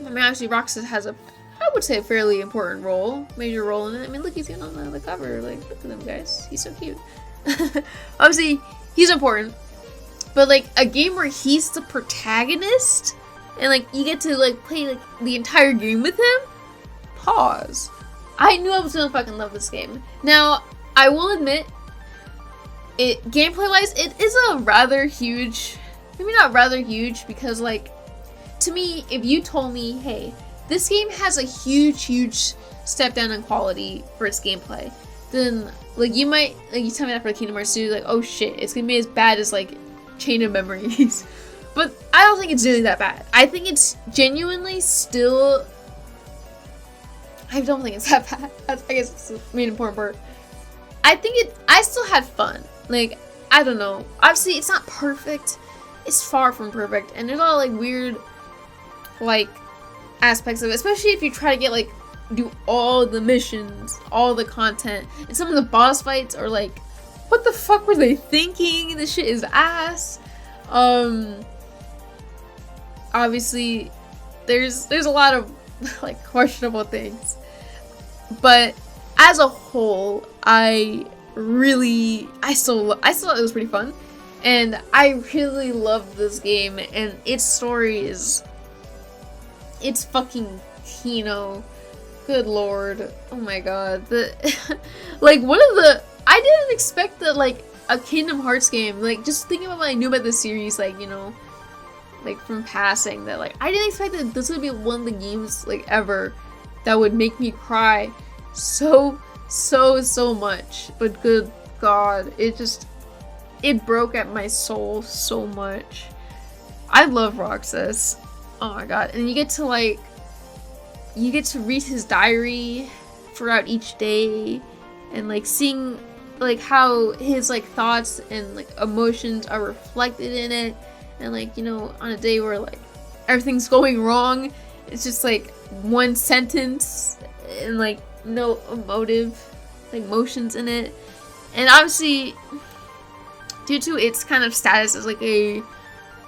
I mean, actually Roxas has a, I would say, a fairly important role, major role in it. I mean, look, he's on the cover. Like, look at him, guys. He's so cute. Obviously, he's important. But like a game where he's the protagonist and like you get to like play like the entire game with him. Pause. I knew I was gonna fucking love this game. Now, I will admit, it gameplay wise, it is a rather huge, maybe not rather huge, because like, to me, if you told me, hey, this game has a huge step down in quality for its gameplay, then like you might, like you tell me that for Kingdom Hearts 2, like, oh shit, it's gonna be as bad as like Chain of Memories. But I don't think it's really that bad. I think it's genuinely still, I don't think it's that bad. I guess it's the main important part. I think I still had fun. Like, I don't know. Obviously, it's not perfect. It's far from perfect. And there's a lot of, like, weird, like, aspects of it. Especially if you try to get, like, do all the missions, all the content. And some of the boss fights are, like, what the fuck were they thinking? This shit is ass. Obviously, there's a lot of, like, questionable things. But as a whole, I still thought it was pretty fun, and I really love this game, and its story is, it's fucking Kino. Good lord, oh my god, like I didn't expect that, like, a Kingdom Hearts game, like, just thinking about what I knew about the series, like, you know, like, from passing, that, like, I didn't expect that this would be one of the games, like, ever that would make me cry so much. But good god, it broke at my soul so much. I love Roxas. Oh my god. And you get to read his diary throughout each day, and like seeing like how his like thoughts and like emotions are reflected in it. And like, you know, on a day where like everything's going wrong, it's just like one sentence and like no emotive like motions in it. And obviously, due to its kind of status as like a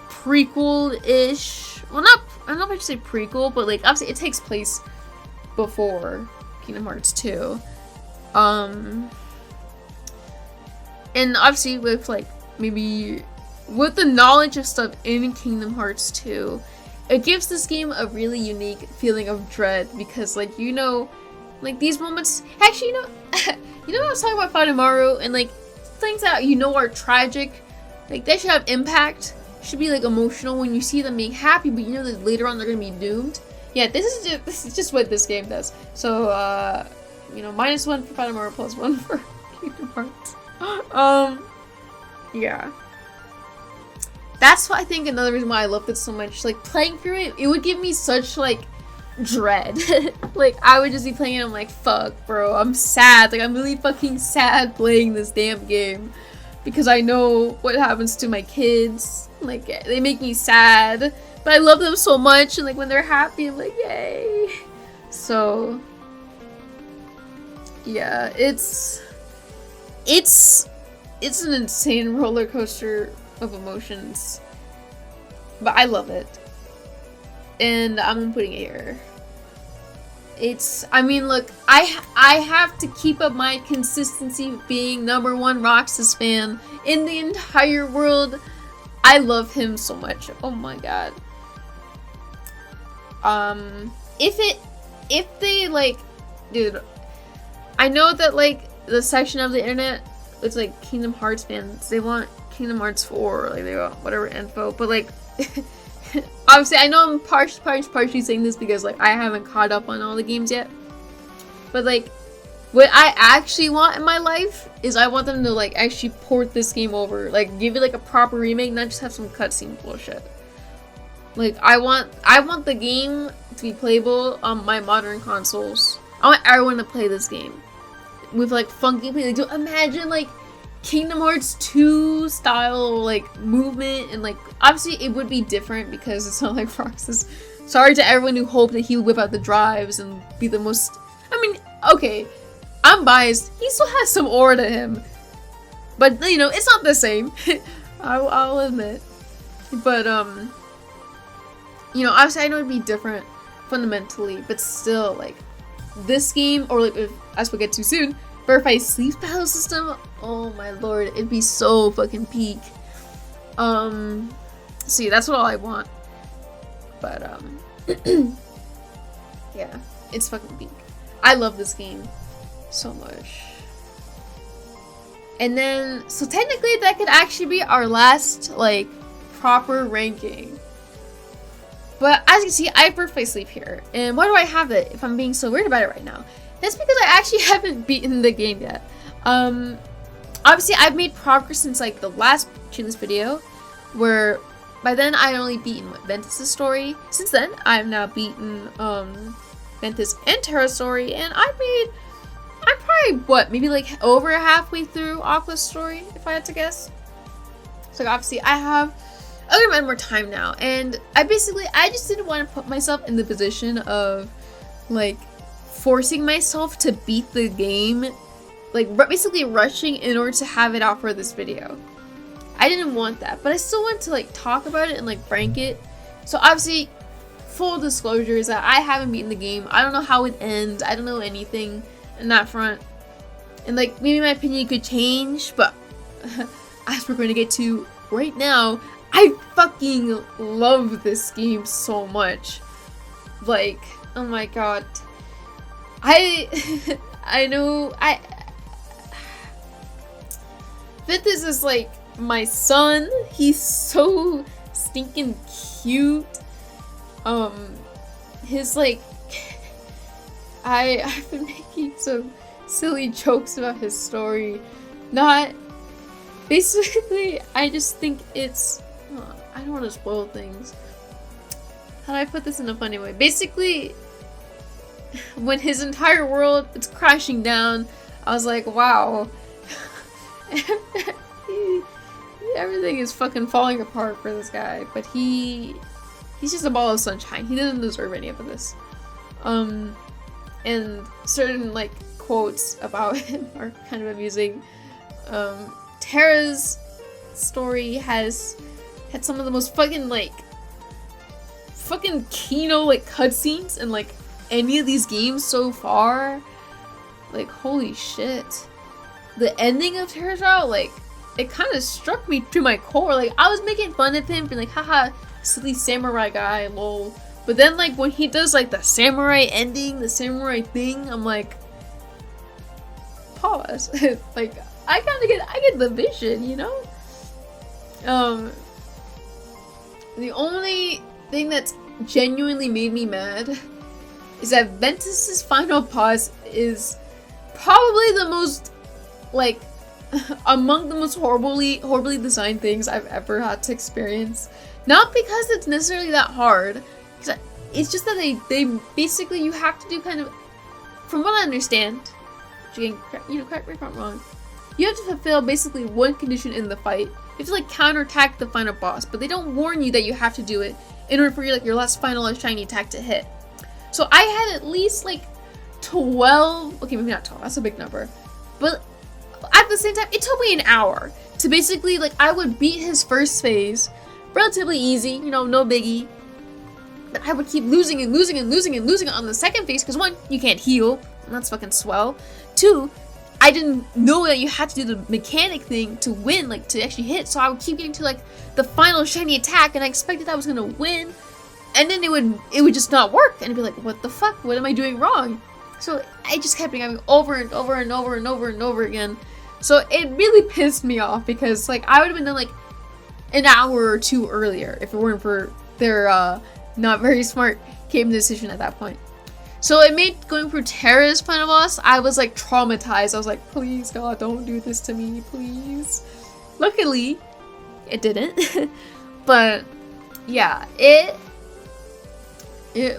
prequel-ish, well, I don't know if I should say prequel, but like obviously it takes place before Kingdom Hearts 2. And obviously with like maybe with the knowledge of stuff in Kingdom Hearts 2, it gives this game a really unique feeling of dread, because like, you know, like these moments, actually, you know, you know what I was talking about Fadamaru, and like things that you know are tragic, like they should have impact, should be like emotional when you see them being happy, but you know that later on they're gonna be doomed. Yeah, this is just what this game does. So you know, -1 for Fadamaru, +1 for Kingdom Hearts. Yeah. That's why I think another reason why I loved it so much. Like, playing through it, it would give me such, like, dread. Like, I would just be playing it, I'm like, fuck, bro, I'm sad. Like, I'm really fucking sad playing this damn game, because I know what happens to my kids. Like, they make me sad, but I love them so much, and like, when they're happy, I'm like, yay. So, Yeah, it's an insane roller coaster of emotions, but I love it, and I'm putting it here. I mean, look, I have to keep up my consistency of being '1 Roxas fan in the entire world. I love him so much. Oh my god. If they, like, dude, I know that, like, the section of the internet, it's like Kingdom Hearts fans, they want Kingdom Hearts 4, like, they want whatever info, but, like, obviously, I know I'm partially saying this because, like, I haven't caught up on all the games yet, but, like, what I actually want in my life is I want them to, like, actually port this game over, like, give it, like, a proper remake, not just have some cutscene bullshit. Like, I want the game to be playable on my modern consoles. I want everyone to play this game with, like, funky play. Like, imagine, like, Kingdom Hearts 2 style, like, movement, and, like, obviously it would be different because it's not like Roxas. Sorry to everyone who hoped that he would whip out the drives and be the most. I mean, okay, I'm biased. He still has some aura to him, but you know, it's not the same. I'll admit, but you know, obviously I know it'd be different fundamentally, but still, like, this game, or like, as we'll get to soon, Verified Sleep battle system, oh my lord, it'd be so fucking peak. See, that's what all I want. But yeah, it's fucking peak. I love this game so much. And then, so technically that could actually be our last, like, proper ranking. But as you can see, I have Birthplace Sleep here. And why do I have it if I'm being so weird about it right now? That's because I actually haven't beaten the game yet. Obviously, I've made progress since, like, the last this video, where by then I had only beaten Ventus' story. Since then, I've now beaten Ventus and Terra's story, and I'm probably, what, maybe like over halfway through Aqua's story, if I had to guess. So obviously, I have a good amount more time now, and I just didn't want to put myself in the position of, like, forcing myself to beat the game, like, basically rushing in order to have it out for this video. I didn't want that, but I still want to, like, talk about it and, like, rank it. So obviously, full disclosure is that I haven't beaten the game. I don't know how it ends. I don't know anything in that front. And, like, maybe my opinion could change, but as we're going to get to right now, I fucking love this game so much. Like, oh my god. I know, Ventus is, like, my son. He's so stinking cute. His, like, I've been making some silly jokes about his story. Basically, I just think it's, I don't want to spoil things. How do I put this in a funny way? Basically, when his entire world is crashing down, I was like, wow. Everything is fucking falling apart for this guy, but he's just a ball of sunshine. He doesn't deserve any of this. And certain, like, quotes about him are kind of amusing. Terra's story has had some of the most fucking, like, fucking Kino, like, cutscenes in, like, any of these games so far. Like, holy shit. The ending of Terra's Route, like, it kind of struck me to my core. Like, I was making fun of him, being like, haha, silly samurai guy, lol. But then, like, when he does, like, the samurai ending, the samurai thing, I'm like, pause. Like, I get the vision, you know? The only thing that's genuinely made me mad is that Ventus's final boss is probably the most, like, among the most horribly designed things I've ever had to experience. Not because it's necessarily that hard, it's just that they basically, you have to do kind of, from what I understand, which again, you know, correct me if I'm wrong, you have to fulfill basically one condition in the fight. You have to, like, counterattack the final boss, but they don't warn you that you have to do it in order for your last final shiny attack to hit. So I had at least, like, 12, okay, maybe not 12, that's a big number, but at the same time, it took me an hour to basically, like, I would beat his first phase, relatively easy, you know, no biggie, but I would keep losing and losing and losing and losing on the second phase, because one, you can't heal, and that's fucking swell. Two, I didn't know that you had to do the mechanic thing to win, like, to actually hit, so I would keep getting to, like, the final shiny attack, and I expected I was gonna win, and then it would just not work, and I'd be like, what the fuck, what am I doing wrong? So I just kept having over and over and over and over and over again. So it really pissed me off because, like, I would have been done like an hour or two earlier if it weren't for their not very smart game decision at that point. So it made going through Terra's final boss, I was like traumatized. I was like, please God, don't do this to me, please. Luckily, it didn't. But yeah, it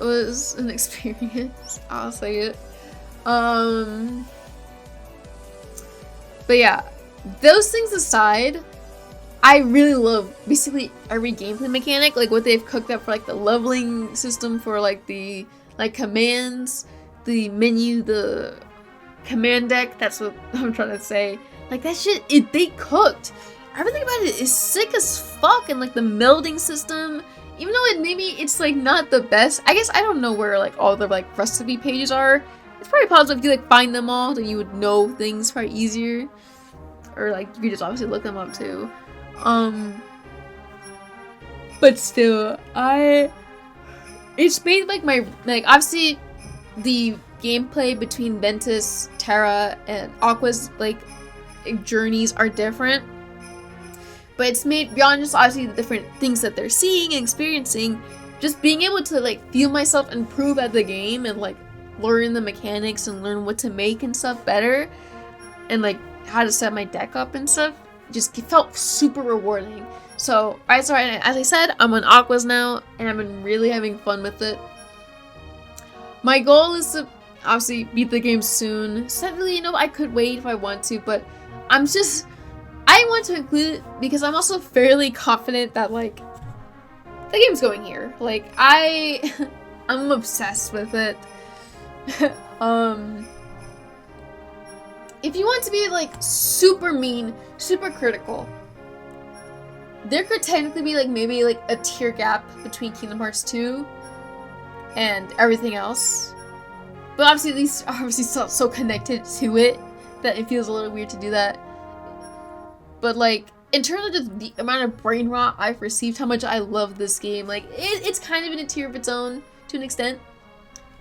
was an experience. I'll say it. But yeah, those things aside, I really love basically every gameplay mechanic, like what they've cooked up for like the leveling system, for like the commands, the menu, the command deck. That's what I'm trying to say. Like that shit, they cooked. Everything about it is sick as fuck, and like the melding system, even though it's like not the best. I guess I don't know where like all the like recipe pages are. It's probably possible if you like find them all, then you would know things probably easier, or like you could just obviously look them up too. But still, it's made like obviously the gameplay between Ventus, Terra, and Aqua's like journeys are different, but it's made beyond just obviously the different things that they're seeing and experiencing, just being able to like feel myself improve at the game and like learn the mechanics and learn what to make and stuff better, and like how to set my deck up and stuff, just felt super rewarding. So as I said, I'm on Aquas now, and I've been really having fun with it. My goal is to obviously beat the game soon. Sadly, you know, I could wait if I want to, but I want to include it because I'm also fairly confident that like the game's going here. Like I'm obsessed with it. If you want to be like super mean, super critical, there could technically be like maybe like a tier gap between Kingdom Hearts 2 and everything else. But obviously these are obviously so connected to it that it feels a little weird to do that. But like in terms of just the amount of brain rot I've received, how much I love this game, like it's kind of in a tier of its own to an extent.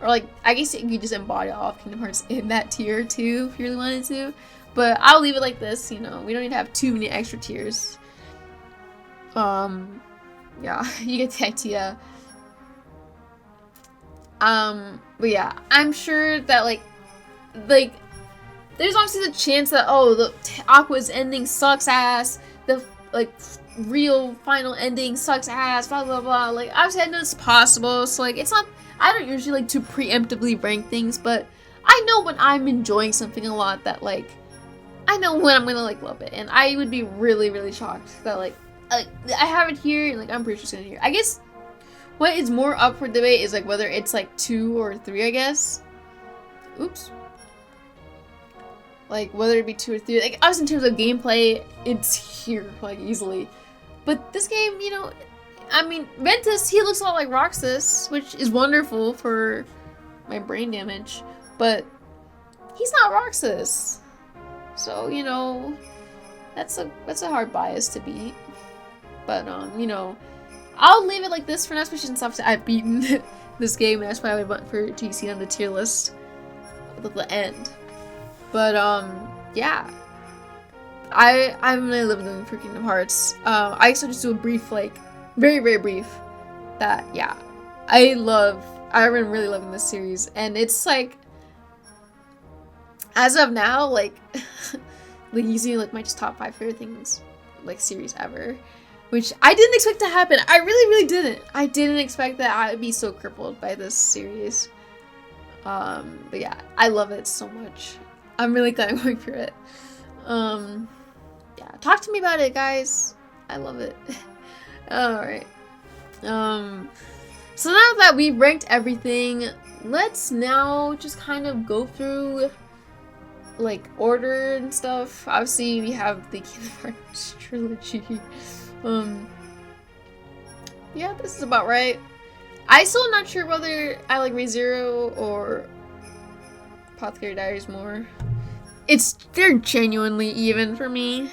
Or like, I guess you could just embody all of Kingdom Hearts in that tier too, if you really wanted to. But I'll leave it like this, you know, we don't need to have too many extra tiers. Yeah, you get the idea. But yeah, I'm sure that like, there's obviously the chance that, oh, the Aqua's ending sucks ass, the, like, real final ending sucks ass, blah, blah, blah. Like, obviously I know it's possible, so like, it's not, I don't usually like to preemptively rank things, but I know when I'm enjoying something a lot that, like, I know when I'm gonna, like, love it, and I would be really, really shocked that, like, I have it here, and, like, I'm pretty sure it's gonna here. I guess what is more up for debate is, like, whether it's, like, 2 or 3, I guess. Oops. Like, whether it be 2 or 3. Like, obviously in terms of gameplay, it's here, like, easily. But this game, you know, I mean, Ventus, he looks a lot like Roxas, which is wonderful for my brain damage, but he's not Roxas. So, you know, that's a hard bias to beat. But, you know, I'll leave it like this for now, especially since obviously I've beaten this game, and that's why I went for GC on the tier list at the end. But, yeah. I'm really living for Kingdom Hearts. I also just do a brief, like, very, very brief, that, yeah, I've been really loving this series, and it's, like, as of now, like, like, easily, like, my just top 5 favorite things, like, series ever, which I didn't expect to happen. I really, really didn't. I didn't expect that I would be so crippled by this series. But yeah, I love it so much. I'm really glad I'm going through it. Yeah, talk to me about it, guys. I love it. Alright. So now that we've ranked everything, let's now just kind of go through like order and stuff. Obviously we have the Kingdom Hearts trilogy. Yeah, this is about right. I still not sure whether I like ReZero or Apothecary Diaries more. They're genuinely even for me.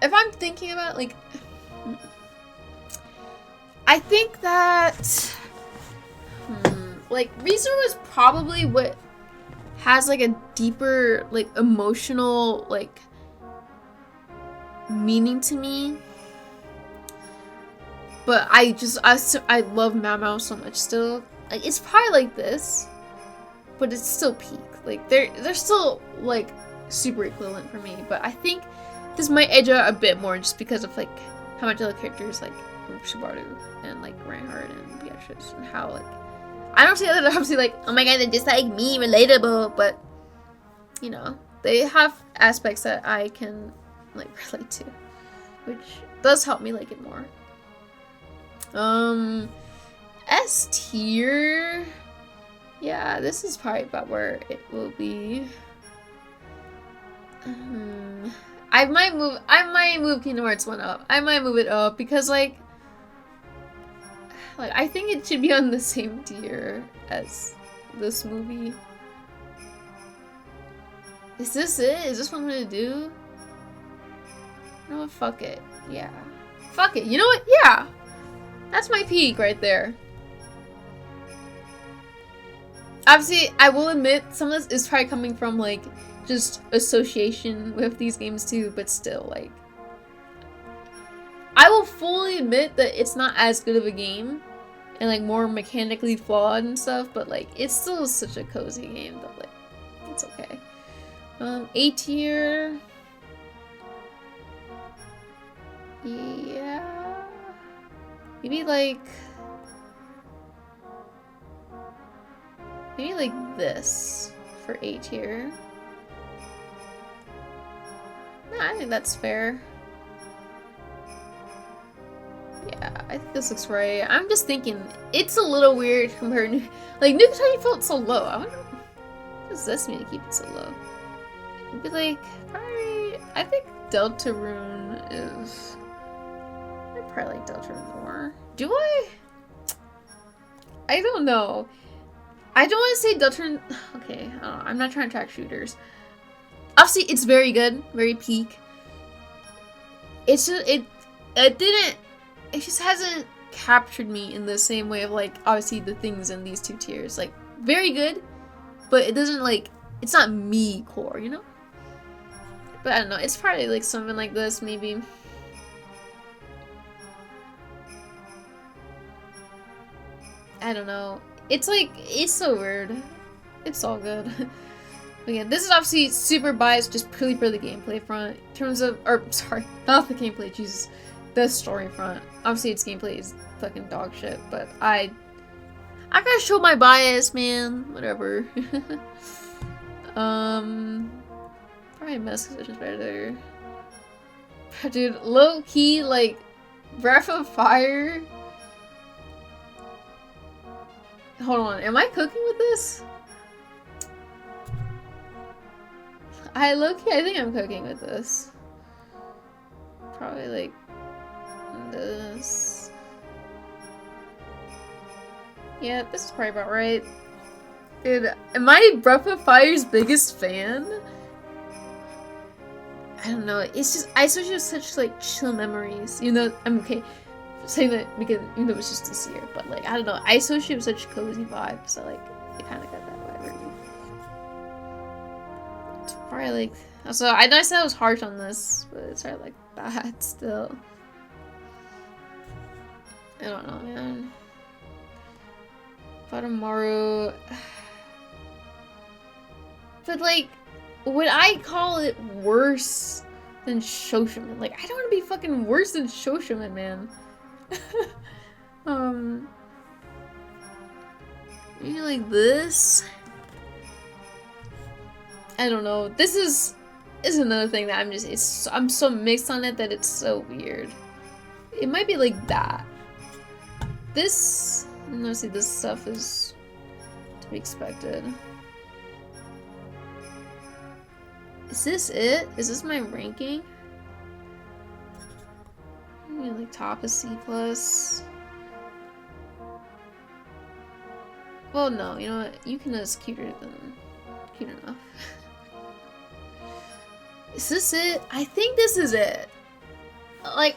If I'm thinking about like, I think that like ReZero is probably what has like a deeper like emotional like meaning to me. But I love Mau so much still. Like it's probably like this, but it's still peak. Like they're still like super equivalent for me. But I think this might edge out a bit more just because of like how much other characters like Subaru and like Reinhardt and Beatrice and how like I don't say that they're obviously like, oh my god, they're just like me, relatable, but you know, they have aspects that I can like relate to, which does help me like it more. S tier. Yeah, this is probably about where it will be. I might move Kingdom Hearts 1 up. I might move it up because like I think it should be on the same tier as this movie. Is this it? Is this what I'm gonna do? No, fuck it. Yeah. Fuck it. You know what? Yeah. That's my peak right there. Obviously, I will admit some of this is probably coming from like just association with these games too, but still like I will fully admit that it's not as good of a game and like more mechanically flawed and stuff, but like it's still such a cozy game that like it's okay. A tier. Yeah. Maybe like this for A tier. No, I think that's fair. Yeah, I think this looks right. I'm just thinking it's a little weird compared to like New Kentucky felt so low. I wonder what does this mean to keep it so low? It'd be like probably I think Deltarune is I probably like Deltarune more. Do I? I don't know. I don't want to say Deltarune. Okay, I'm not trying to track shooters. Obviously, it's very good, very peak. It's just it just hasn't captured me in the same way of like obviously the things in these two tiers. Like very good, but it doesn't like it's not me core, you know. But I don't know. It's probably like something like this, maybe. I don't know. It's like, it's so weird. It's all good. Again, this is obviously super biased just purely for the gameplay front. In terms of, or sorry, not the gameplay, Jesus. The story front. Obviously its gameplay is fucking dog shit, but I gotta show my bias, man. Whatever. Probably Mask Position's better. Dude, low key, like, Breath of Fire. Hold on, am I cooking with this? Low-key, I think I'm cooking with this. Probably like this. Yeah, this is probably about right. Dude, am I Breath of Fire's biggest fan? I don't know, it's just, I associate with such like chill memories. You know, I'm okay saying that because even though it was just this year, but like I don't know, I associate with such cozy vibes, so like it kind of got that vibe right now. It's probably like also I know I said I was harsh on this, but it's probably like that still. I don't know, man. Badamaru, but like, would I call it worse than Shoshiman? Like I don't want to be fucking worse than Shoshiman, man. Maybe like this? I don't know. This is another thing that I'm so mixed on it that it's so weird. it might be like that. This, no, see, this stuff is to be expected. Is this it? Is this my ranking? Like top of C+. Well, no, you know what? Yukina is cute enough. Is this it? I think this is it. Like,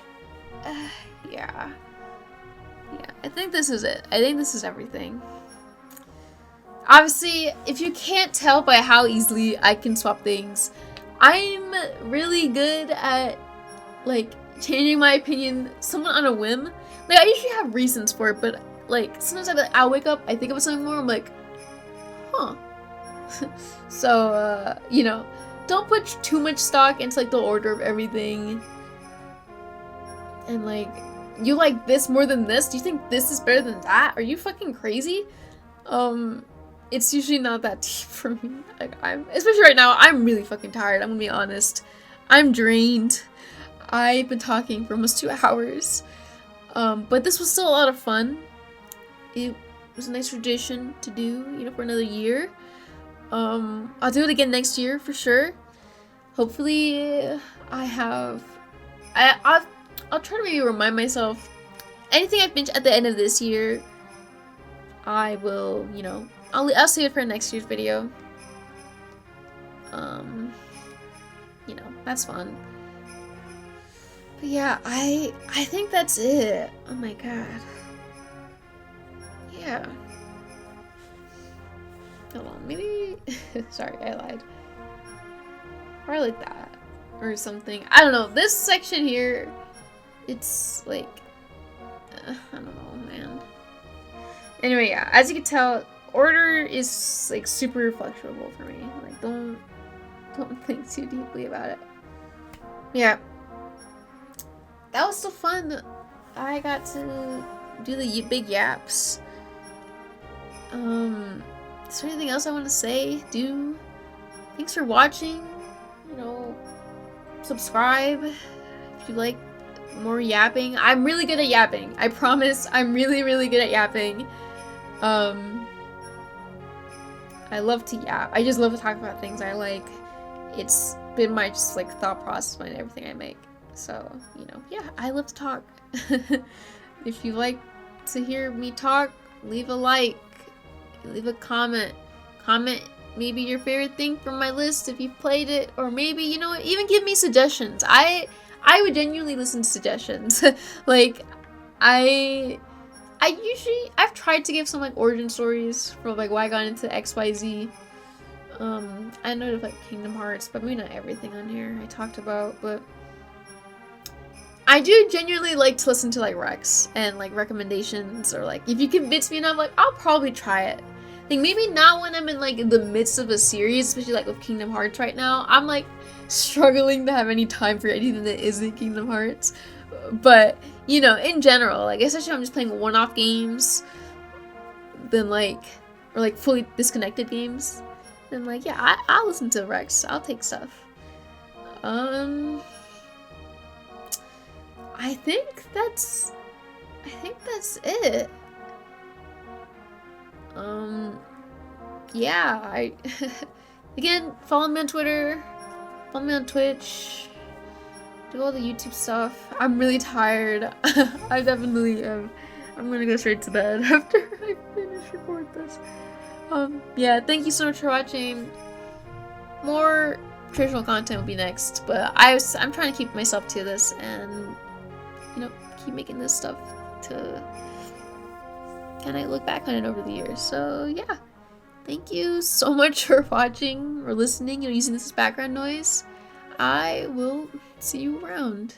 yeah. Yeah, I think this is it. I think this is everything. Obviously, if you can't tell by how easily I can swap things, I'm really good at, like, changing my opinion somewhat on a whim. Like, I usually have reasons for it, but, like, sometimes I'll wake up, I think of something more, I'm like, huh. So, you know, don't put too much stock into, like, the order of everything. And, like, you like this more than this? Do you think this is better than that? Are you fucking crazy? It's usually not that deep for me. Like, especially right now, I'm really fucking tired, I'm gonna be honest. I'm drained. I've been talking for almost 2 hours. But this was still a lot of fun. It was a nice tradition to do, you know, for another year. I'll do it again next year for sure. Hopefully, I'll try to maybe remind myself anything I've finished at the end of this year. I will, you know, I'll save it for next year's video. You know, that's fun. But yeah, I think that's it. Oh my god. Yeah. Hold on, maybe. Sorry, I lied. Or like that, or something. I don't know. This section here, it's like, I don't know, man. Anyway, yeah. As you can tell, order is like super flexible for me. Like, don't think too deeply about it. Yeah. That was still fun. I got to do the big yaps. Is there anything else I want to say? Thanks for watching. You know, subscribe if you like more yapping. I'm really good at yapping. I promise. I'm really, really good at yapping. I love to yap. I just love to talk about things I like. It's been my just like thought process behind everything I make. So, you know, yeah, I love to talk. If you like to hear me talk, leave a like, leave a comment. Comment maybe your favorite thing from my list if you've played it, or maybe, you know, even give me suggestions. I would genuinely listen to suggestions. Like, I've tried to give some like origin stories for like why I got into XYZ. I know of like Kingdom Hearts, but maybe not everything on here I talked about, but I do genuinely like to listen to like recs and like recommendations, or like if you convince me enough, like I'll probably try it. I think maybe not when I'm in like the midst of a series, especially like with Kingdom Hearts right now. I'm like struggling to have any time for anything that isn't Kingdom Hearts. But, you know, in general, like especially if I'm just playing one-off games, then like, or like fully disconnected games, then like, yeah, I'll listen to recs. I'll take stuff. I think that's it. Yeah, again, follow me on Twitter, follow me on Twitch, do all the YouTube stuff. I'm really tired. I definitely am. I'm gonna go straight to bed after I finish recording this. Yeah, thank you so much for watching. More traditional content will be next, but I'm trying to keep myself to this and, you know, keep making this stuff to kind of look back on it over the years. So yeah, thank you so much for watching or listening, you know, using this as background noise. I will see you around.